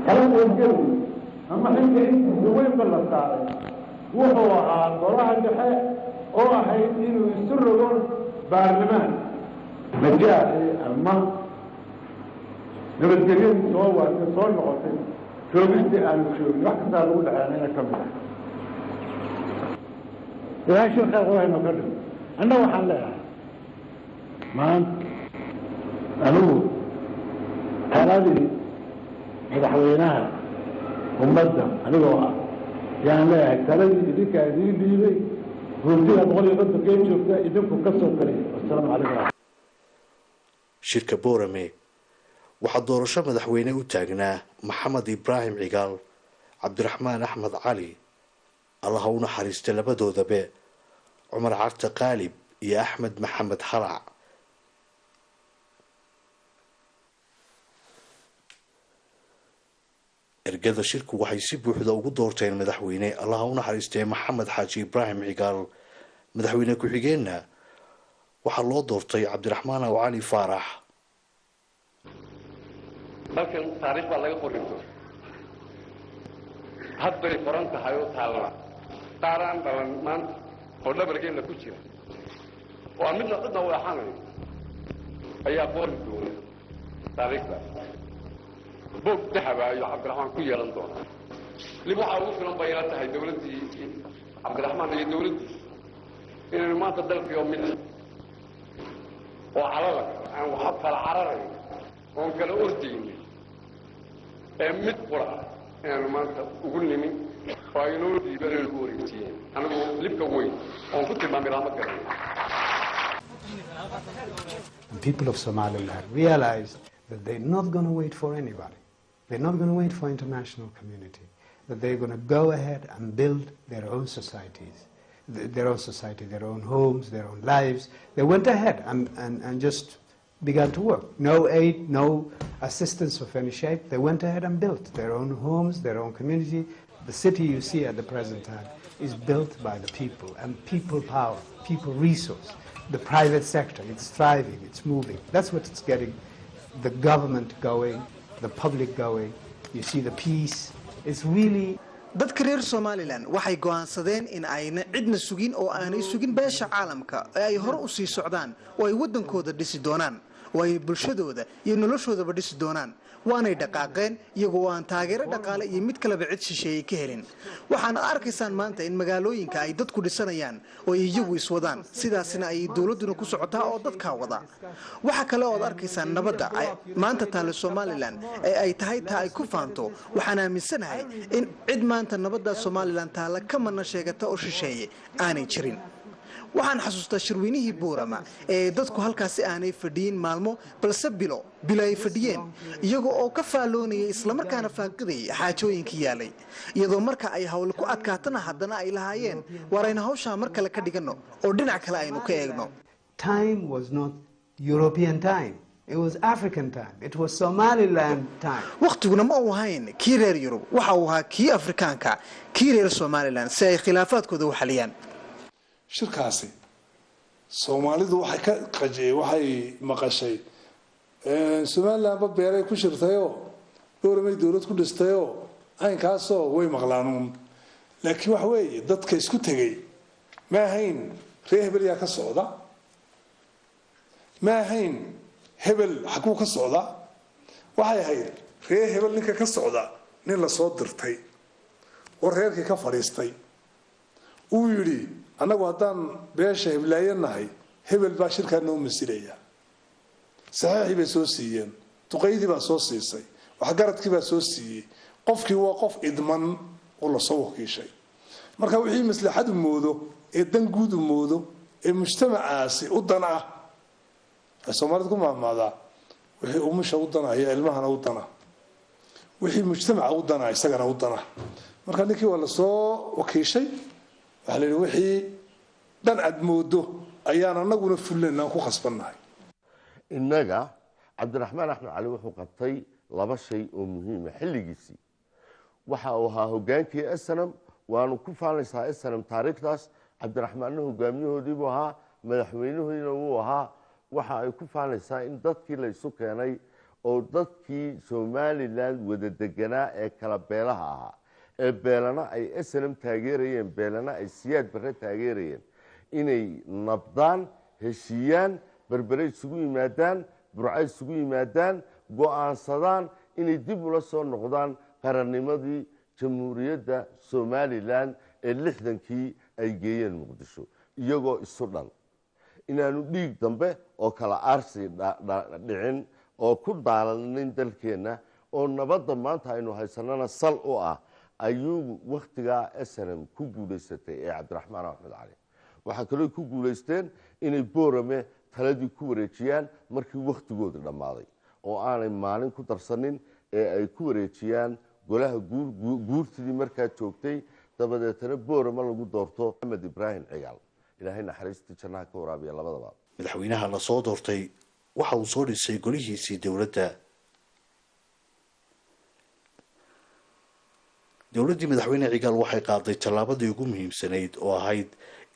halkan ama xilka inta weyn la saaray wuxuu ahaa golaha dhexe oo ahayd inuu isu rogo baarlamaan majaaci ama nabadgelyadii soo noqotay joogistii aanu joogin wax kastaa lagu dhexeynayna ka mid ah ilaashin khayr waynu ka dhig anna waxaan leeyahay maanta anigu taladii madaxweynaha ummadda anigoo ah yaan leeyahay taladii idinkaa idiin dhiibay guurtida 150 joogta idinku ka soo kaliya wasalaamu calaykum shirka boorame waxaa doorasho madaxweyne u taagnaa maxamed ibraahim cigaal cabdiraxmaan axmed cali allah u naxariista labadoodaba cumar carte qaalib iyo axmed maxamed halac ergada shirku waxay si buuxda ugu doorteen madaxweyne allah u naxariistay maxamed xaaji ibraahim cigaal madaxweyne ku-xigeenna waxaa loo doortay cabdiraxmaan cali faarax dalkan taariikh baa laga qorin doona hadday qoran tahay oo taalla qaaraan dhalan maanta oo dhabarkeenna ku jira oo aan midna cidna u axanayo ayaa qori doona taariikhda boog dahaba ayuu cabdiraxmaan ku yeelan doona lib waxaa ugu filan bay ila tahay dowladdii cabdiraxmaan iyo dowladdiisa inaynu maanta dalkii oo mid oo calala aan waxa kala cararayn oon kala ordaynin ee mid qura inaanu maanta ugu nimin oo ay noo dhiibeen ugu wareejiyeen anigu libka weyn oon ku tilmaamay raama garan People of Somaliland realized that they're not going to wait for anybody. They're not going to wait for international community. That they're going to go ahead and build their own societies, their own homes, their own lives. They went ahead and just began to work. No aid, no assistance of any shape. They went ahead and built their own homes, their own community. The city you see at the present time is built by the people and people power, people resource. The private sector, it's thriving, it's moving. That's what it's getting the government going, the public going. You see the peace. It's really dadka reer Somaliland waxay go'aansadeen in ayna cidna sugin oo aanay sugin beesha caalamka ay hor u sii socdaan oo ay wadankooda dhisi doonaan oo ay bulshadooda iyo noloshoodaba dhisi doonaan waanay dhaqaaqeen iyagoo aan taageero dhaqaale iyo mid kale cid shisheeye ka helin waxaan arkaysaan maanta in magaalooyinka ay dadku dhisanayaan oo iyagu iswadaan sidaasina ay dawladuna ku socotaa oo dadka wada waxa kale oo arkaysaan nabadda maanta taale Somaliland ay tahay taa ay ku faanto waxaan aaminsanahay in cid maanta nabadda Somaliland taala kama sheegata oo shisheeye aanay jirin waxaan xasuustaa shirweynihii Boorama ee dadku halkaas aanay fadhiin maalmo balse bilo ay fadhiyeen iyagoo oo ka faaloonayay isla markaana faaqaday xaajooyinkii yaalay iyadoo marka ay hawl ku adkaatana haddana ay lahaayeen warayna hawsha mar kale ka dhigano oo dhinac kale aynu ka eegno time was not European time. It was African time. It was Somaliland time. waqtiguna ma uu ahayn kii reer Yurub waxa uu ahaa kii Afrikaanka kii reer Somaliland si ay khilaafaadkooda u xaliyaan shirkaasi Soomaalidu waxay maqashay Somaliland ba beeray ku shirtayo dowladda dawlad ku dhistayo aynkaasoo way maqlaanuun laakiin wax weeye dadka isku tagay ma ahayn reer hebel ka socda ma ahayn hebel xaguu ka socdaa waxay ahayd reer hebel ninka ka socda nin la soo dirtay oo reerkii ka fadhiistay uu yidhi annagu haddaan beesha heblaayanahay hebel baa shirkaa noo masilaya saxiixii bay soo siiyeen duqaydii baa soo siisay waxgaradkii baa soo siiyey qofkii waa qof idman oo lasoo wakiishay marka wixii maslaxad u moodo ee dan guud u moodo ee mujtamacaasi u dan ah ee soomaalida ku maamaadaa wixii umusha u dana iyo ilmahana u dana wixii mujtamaca u dana isagana u dana marka ninkii waa lasoo wakiishay waxaa la yidhi wixii dhan aad moodo ayaan anaguna fulnaynaan ku khasbannahay innaga cabdiraxmaan axmed cali wuxuu qabtay laba shay oo muhiima xilligiisii waxa uu ahaa hogaankii snm waanu ku faanaysaa snm taariikhdaas cabdiraxmaanna hogaamiyahoodii buu ahaa madaxweynahoodiina wuu ahaa waxa ay ku faanaysaa in dadkii la isu keenay oo dadkii somalilan wada deganaa ee kala beelaha ahaa ee beelana ay snm taageerayeen beelana ay siyaad barre taageerayeen inay nabdaan heshiiyaan berbere isugu yimaadaan burco isugu yimaadaan go-aansadaan inay dib ula soo noqdaan qarannimadii jamhuuriyadda somalilan ee 60kii ay geeyeen muqdisho iyagoo isu dhan inaanu dhiig dambe oo kala aarsi dhicin oo ku daalanin dalkeenna oo nabadda maanta aynu haysanana sal u ah ayuu wakhtigaa snm ku guulaysatay ee cabdiraxmaan axmed cali waxaa kaloo ku guulaysteen inay boorame taladii ku wareejiyaan markii wakhtigooda dhammaaday oo aanay maalin ku darsanin ee ay ku wareejiyaan golaha guurtidii markaa joogtay dabadeetana boorame lagu doorto maxamed ibraahim cigaal ilaahay naxariistii jannaha ka waraabiya labadaba madaxweynaha la soo doortay waxa uu soo dhisay golihiisii dowladdii madaxweyne cigaal waxay qaaday tallaabadii ugu muhiimsanayd oo ahayd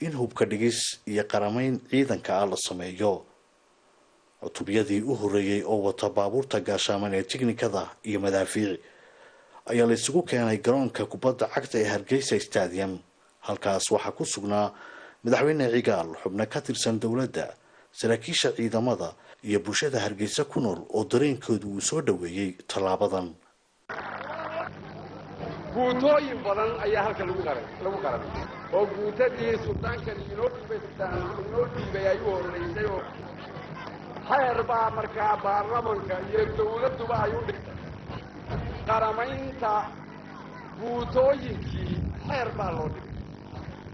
in hubka dhigis iyo qaramayn ciidanka ah la sameeyo cutubyadii u horreeyey oo wata baabuurta gaashaaman ee tiknikada iyo madaafiic ayaa la isugu keenay garoonka kubadda cagta ee hargeysa stadium halkaas waxaa ku sugnaa madaxweyne cigaal xubno ka tirsan dowladda saraakiisha ciidamada iyo bulshada hargeysa ku nool oo dareenkoodu uu soo dhoweeyey tallaabadan guutooyin badan ayaa halka lagu qaran oo guutadii sultaankani inoo dhiibay ay u horreysay oo xeer baa markaa baarlamanka iyo dowladduba ay u dhigtay qaramaynta guutooyinkii xeer baa loo dhigay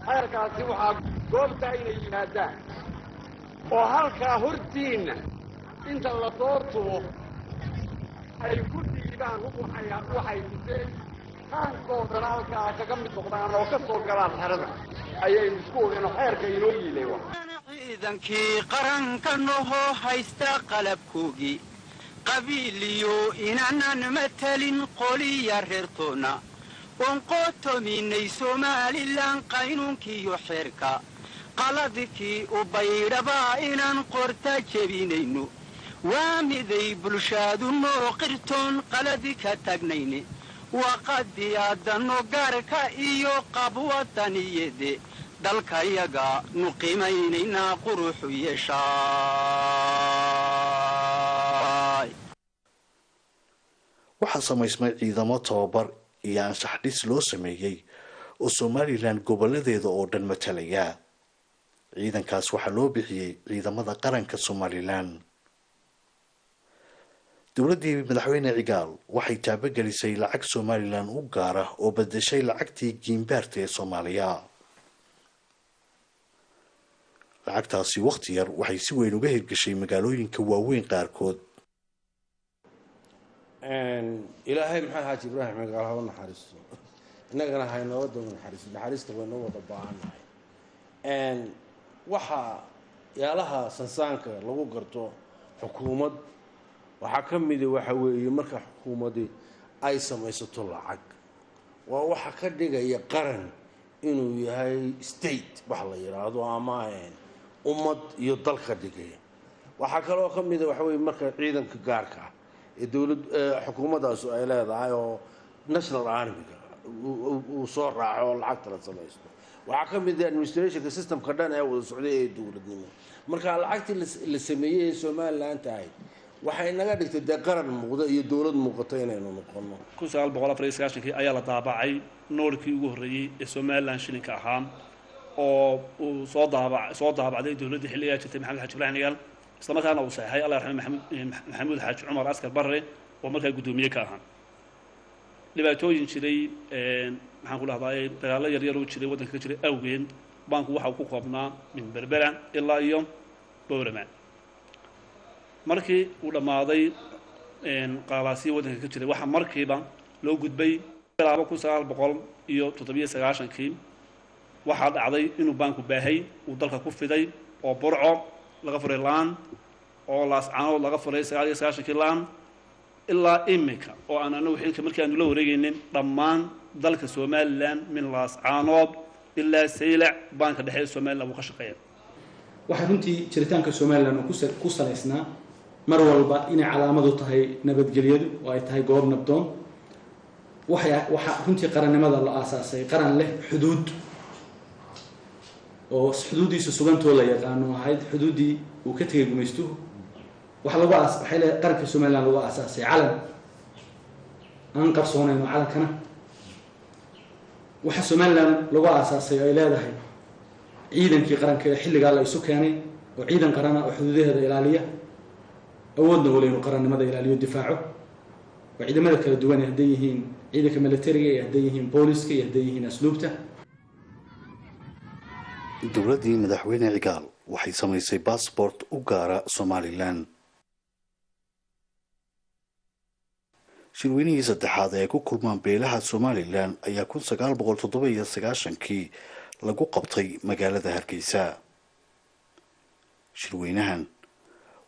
xeerkaasi waxaa goobtaa inay yimaadaan oo halkaa hortiinna inta la soo tubo ay ku dhiibaan waxay dhiseen qaankoodana halkaa kaga mid noqdaan oo ka soo galaan xerada ayaynu isku ogeen xeerka inoo yiilay ciidankii qaranka nohoo haysta qalabkoogii qabiiliyo inaanan matalin qoliya reertoonna oon qootominay somalilan qaynuunkiiyo xeerka qaladkii u baydhabaa inaan qorta jebinayno waa miday bulshaadu noo qirtoon qaladi ka tagnayne waa qadiyaadano gaarka iyo qabwadaniyede dalkayaga nu qiimaynaynaa quruxu yeeshaay waxaa samaysmay ciidamo tababar iyo anshax dhis loo sameeyey oo somalilan gobolladeeda oo dhan matalaya ciidankaas waxaa loo bixiyey ciidamada qaranka somalilan dowladdii madaxweyne cigaal waxay taabagelisay lacag somalilan u gaara oo bedeshay lacagtii giimbaarta ee soomaaliya lacagtaasi wakhti yar waxay si weyn uga hirgashay magaalooyinka waaweyn qaarkood ilaahay maxamed xaaji ibraahim cigaal haba naxariisto innagana haynooga daba naxariisto naxariista waynoo wada baahannahay waxaa yaalaha sansaanka lagu garto xukuumad waxaa ka mida waxa weeye marka xukuumadii ay samaysato lacag waa waxa ka dhigaya qaran inuu yahay state wax la yidhaahdo ama ummad iyo dal ka dhigaya waxaa kaloo ka mida waxa weye marka ciidanka gaarka ah ee dowlad xukuumaddaasu ay leedahay oo national armiga uu soo raaco oo lacagta la samaysto waxaa ka mid administrationka systemka dhan ee wada socday ee dowladnimo marka lacagtii la sameeyey ee somalilan tahay waxay naga dhigtay dee qaran muuqda iyo dowlad muuqato inaynu noqono 1994 ayaa la daabacay noolkii ugu horreeyay ee Somaliland shilinka ahaa oo uu soo daabacday dowladda xilliga jirtay Maxamed Xaaji Ibrahim Cigaal isla markaana uu saxay Allah yarxamo Maxamuud Xaaji Cumar Askar Barre oo markaa gudoomiye ka ahaa dhibaatooyin jiray maxaan ku dhahdaa dagaalo yar yar oo jiray waddanka ka jiray awgeed banku waxa uu ku koobnaa min Berbera ilaa iyo Boorama markii uu dhamaaday qaalaasi waddanka ka jiray waxa markiiba loo gudbay 1997 waxaa dhacday inuu banku baahay uu dalka ku fiday oo Burco laga furay laan oo Laascaanood laga furay 99 laan ilaa imika oo aan anagu xilka markii aanu la wareegaynin dhammaan dalka Somaliland min Laascaanood ilaa Saylac banka dhexe Somaliland uu ka shaqeeyo waxa runtii jiritaanka Somaliland uu ku saleysnaa mar walba inay calaamad u tahay nabadgelyadu oo ay tahay goob nabdoon waxa runtii qarannimada la aasaasay qaran leh xuduud oo xuduudiisa sugantoo la yaqaano ahayd xuduudii uu ka tagay gumaystuhu waxa lagu aasaasay qaranka Somaliland lagu aasaasay calan aan qarsoonayno calankana waxa Somaliland lagu aasaasay ay leedahay ciidankii qaranka xilliga la isu keenay oo ciidan qaran oo xuduudaheeda ilaaliya awoodna wali inuu qarannimada ilaaliyo difaaco oo ciidamada kala duwan ay hadday yihiin ciidanka militariga ay hadday yihiin booliska ay hadday yihiin asluubta dowladdii madaxweyne Cigaal waxay samaysay passport u gaara Somaliland shirweynihii saddexaad ee ku kulmaan beelaha Somaliland ayaa 1997 lagu qabtay magaalada Hargeysa shirweynahan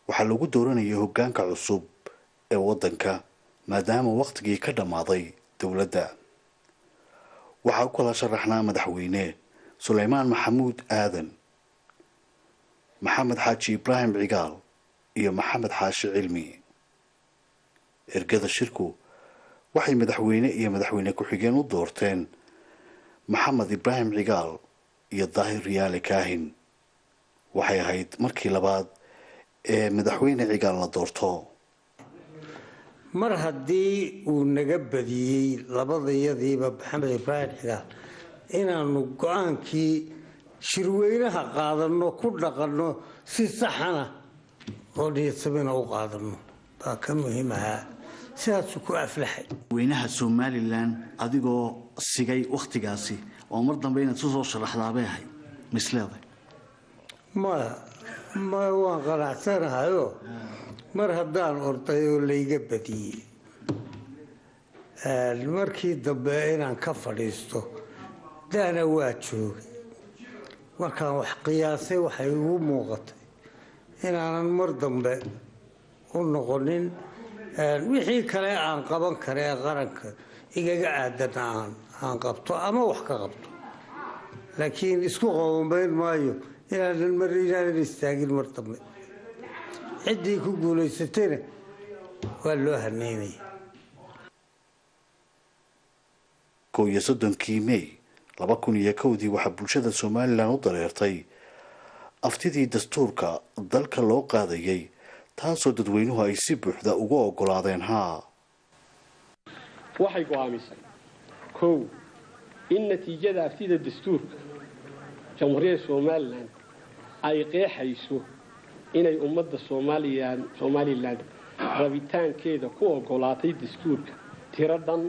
waxaa lagu dooranayay hoggaanka cusub ee waddanka maadaama waqtigii ka dhamaaday dowladda waxaa u kala sharaxnaa madaxweyne Suleymaan Maxamuud Aadan Maxamed Xaaji Ibrahim Cigaal iyo Maxamed Xaashi Cilmi ergada shirku waxay madaxweyne iyo madaxweyne ku-xigeen u doorteen Maxamed Ibrahim Cigaal iyo Daahir Riyaale Kaahin waxay ahayd markii labaad ee madaxweyne Cigaal la doorto mar haddii uu naga badiyey labadayadiiba Maxamed Ibrahim Cigaal inaanu go'aankii shirweynaha qaadano ku dhaqanno si saxana oo niyadsamina u qaadano baa ka muhiim ahaa sidaasuu ku aflaxay weynaha Somaliland adigoo sigay waqtigaasi oo mar dambe inaad soo sharaxdaabay ahay misleeday ma waan qanacsanahayo mar haddaan orday oo layga badiyey markii dambe inaan ka fadhiisto daana waa joogay markaan wax qiyaasay waxay ugu muuqatay inaanan mar dambe u noqonin wixii kale aan qaban kara ee qaranka igaga aadana aan qabto ama wax ka qabto laakiin isku qoomayn maayo inaanan istaagin mar dambe ciddii ku guulaysatayna waa loo haneynaya 31 May 2001 waxaa bulshada Somaliland u dareertay aftidii dastuurka dalka loo qaadayay taasoo dadweynuhu ay si buuxda ugu ogolaadeen waxay go'aamisay kow in natiijada aftida dastuurka jamhuuriyadda Somaliland ay qeexayso inay ummadda Somaliland rabitaankeeda ku ogolaatay dastuurka tiradan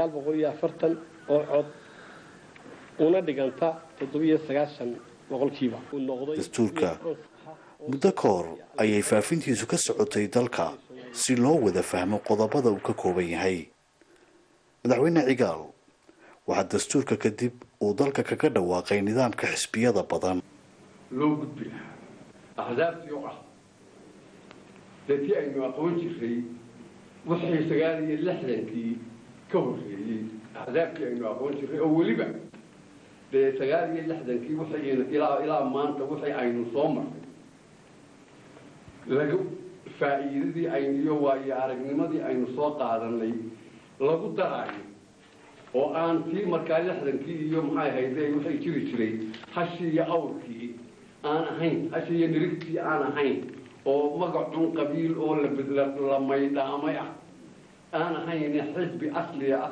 1,470,940 oo cod una dhiganta 97%. dastuurka muddo ka hor ayay faafintiisu ka socotay dalka si loo wada fahmo qodobada uu ka kooban yahay madaxweyne Cigaal waxaa dastuurka kadib uu dalka kaga dhawaaqay nidaamka xisbiyada badan loo gudbiya ahdaaftii oo ah dadkii aynu aqoon jiray wixii 69kii ka horreeyay ahdaaftii aynu aqoon jiray oo weliba 69kii wixii ilaa maanta wixii aynu soo marnay lagu faa'iidadii aynu iyo waayo aragnimadii aynu soo qaadanay lagu daraayo oo aan kii markaa 60kii iyo maxay hayday waxay jiri jiray hashii iyo awrkii aan ahayn hashii iyo nirigtii aan ahayn oo magacun qabiil oo la maydhaamay aan ahayn xisbi asli ah.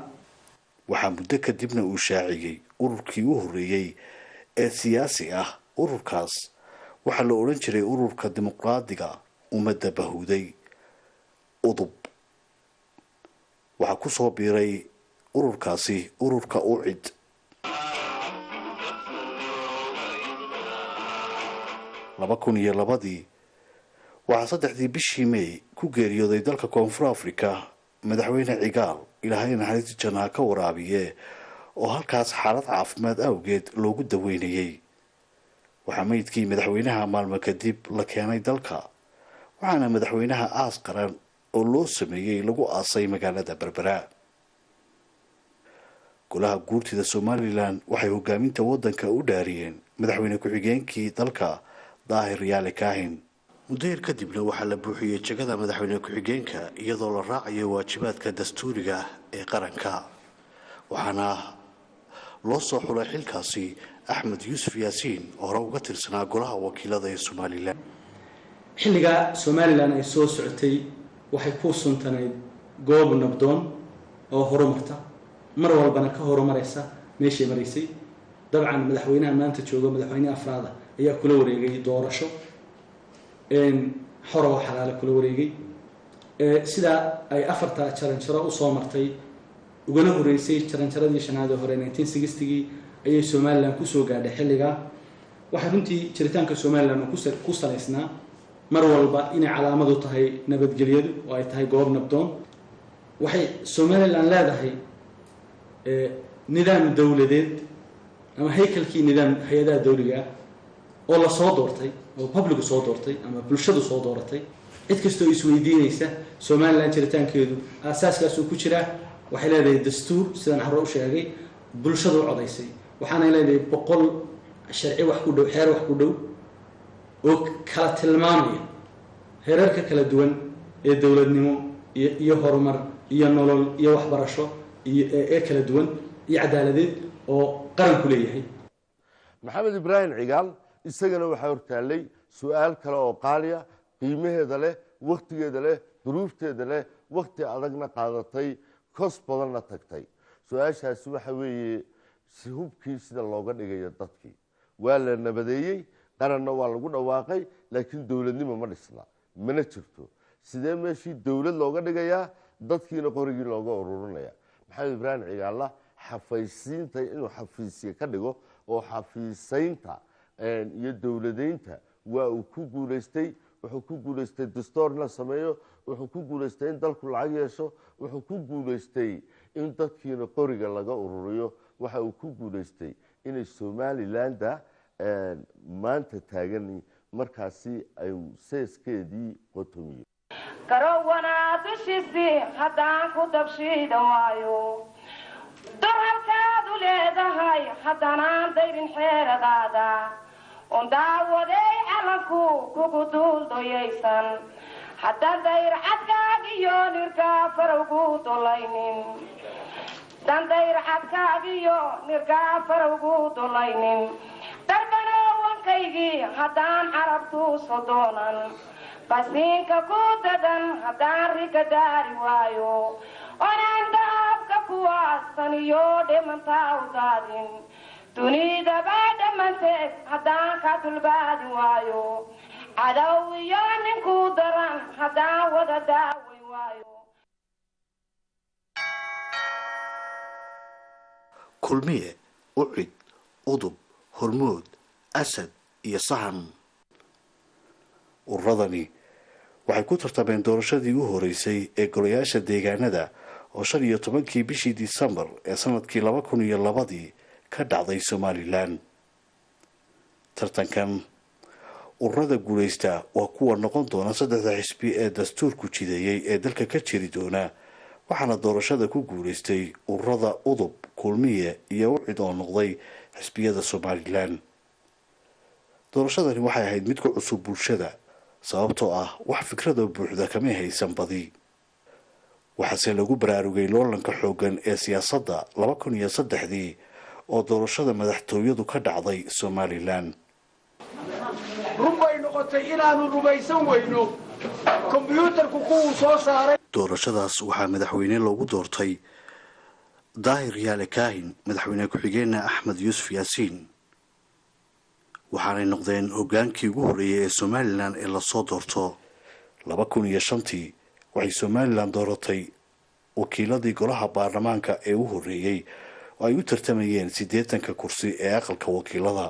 waxaa muddo kadibna uu shaaciyey ururkii u horreeyey ee siyaasi ah. ururkaas waxaa la odhan jiray ururka dimuqraadiga ummadda bahuday udub. waxaa ku soo biiray ururkaasi ururka UCID. labadii waxaa 3 bishii May ku geeriyooday dalka Koonfur Afrika madaxweyne Cigaal ilaahay naxariista jannaha ka waraabiye oo halkaas xaalad caafimaad awgeed loogu daweynayay. waxaa meydkii madaxweynaha maalmo kadib la keenay dalka, waxaana madaxweynaha aas qaran oo loo sameeyey lagu aasay magaalada Berbera. golaha guurtida Somaliland waxay hogaaminta wadanka u dhaariyeen madaxweyne ku-xigeenkii dalka Daahir Yaale Kaahin. muddo yar kadibna waxaa la buuxiyey jagada madaxweyne ku-xigeenka iyadoo la raacayo waajibaadka dastuuriga ee qaranka, waxaana loo soo xulay xilkaasi Axmed Yuusuf Yaasiin oo hore uga tirsanaa golaha wakiilada ee Somaliland. xilliga Somaliland ay soo socotay waxay ku suntanayd goob nabdoon oo horumarta, mar walbana ka horumaraysa meeshii maraysay. dabcan madaxweynaha maanta jooga madaxweyne afraada ayaa kula wareegay doorasho xor oo xalaal kula wareegay sida ay afarta jaranjaro u soo martay ugana horeysay jaranjaradii shanaad ee hore 1960gii ayay Somaliland ku soo gaadhay xilliga. waxa runtii jiritaanka Somaliland ku saleysnaa mar walba inay calaamad u tahay nabadgelyadu oo ay tahay goob nabdoon. waxay Somaliland leedahay nidaam dawladeed ama haykalkii nidaam hay'adaha dawliga oo la soo doortay oo public soo doortay ama bulshadu soo dooratay. cid kastoo isweydiinaysa Somaliland jiritaankeedu asaaskaas uu ku jira. waxay leedahay dastuur sidaan hore u sheegay bulshadu codaysay, waxaana leedahay 100 sharci wax ku dhow xeer wax ku dhow oo kala tilmaamaya heerarka kala duwan ee dawladnimo iyo horumar iyo nolol iyo waxbarasho iyo kala duwan iyo cadaaladeed oo qaranku leeyahay. maxamed ibraahim cigaal isagana waxaa hortaalay su'aal kale oo qaaliya, qiimaheeda leh, waqtigeeda leh, duruufteeda leh, waqti adagna qaadatay, kos badanna tagtay. su-aashaasi waxa weeye si hubkii sida looga dhigayo dadkii waa la nabadeeyey, qaranna waa lagu dhawaaqay, laakiin dowladnimo ma dhisna, mana jirto. sidee meeshii dowlad looga dhigayaa, dadkiina qorigii looga ururinaya? maxamed ibraahim cigaalla xafaysiinta inuu xafiisye ka dhigo oo xafiisaynta iyo dowladeynta waa uu ku guulaystay. wuxuu ku guulaystay dastuur la sameeyo, wuxuu ku guulaystay in dalku lacag yeesho, wuxuu ku guulaystay in dadkiina qoriga laga ururiyo, waxa uu ku guulaystay inay Somaliland maanta taagan markaasi ay seeskeedii qotomiyo. karawana dushisi haddaan ku dabshiida waayo darhalkaadu leedahay haddanaan dayrin xeeradaada on daawaday calanku kugu duuldoyaysan haddaan dayr cadkaagiyo nirkaa farowgu dulaynin dandayr cadkaagiyo nirkaa farowgu dulaynin darbanawankaygii haddaan carabtuuso doonan basiinka ku dadan haddaan riga daari waayo onaan dahabka kuwaasan iyo dhimantaa u daadin dunidaba dhammanteed haddaan ka dulbaadi waayo cadow iyo ninkuu daran haddaan wada daaway waayo. kulmiye, UCID, udub, hormood, asad iyo sahan. ururadani waxay ku tartameen doorashadii u horeysay ee golayaasha deegaanada oo 15kii bishii Disembar ee sanadkii 2002 ka dhacday Somaliland. tartankan ururada guuleysta waa kuwa noqon doona 3 xisbi ee dastuurku jideeyay ee dalka ka jiri doona, waxaana doorashada ku guuleystay ururada udub, kulmiye iyo UCID oo noqday xisbiyada Somaliland. doorashadani waxay ahayd mid ku cusub bulshada sababtoo ah wax fikrada buuxda kama haysan badi. waxaase lagu baraarugay loolanka xooggan ee siyaasadda 2003 oo doorashada madaxtooyadu ka dhacday Somaliland. run bay noqotay inaanu rumaysan weyno kombiyuutarku kuwuu soo saaray. doorashadaas waxaa madaxweyne loogu doortay daahir yaale kaahin, madaxweyne ku-xigeenna Axmed Yuusuf Yaasiin, waxaanay noqdeen hogaankii ugu horreeyay ee Somaliland ee lasoo doorto. 2005 waxay Somaliland dooratay wakiiladii golaha baarlamaanka ee u horreeyay oo ay u tartamayeen 80 kursi ee aqalka wakiilada.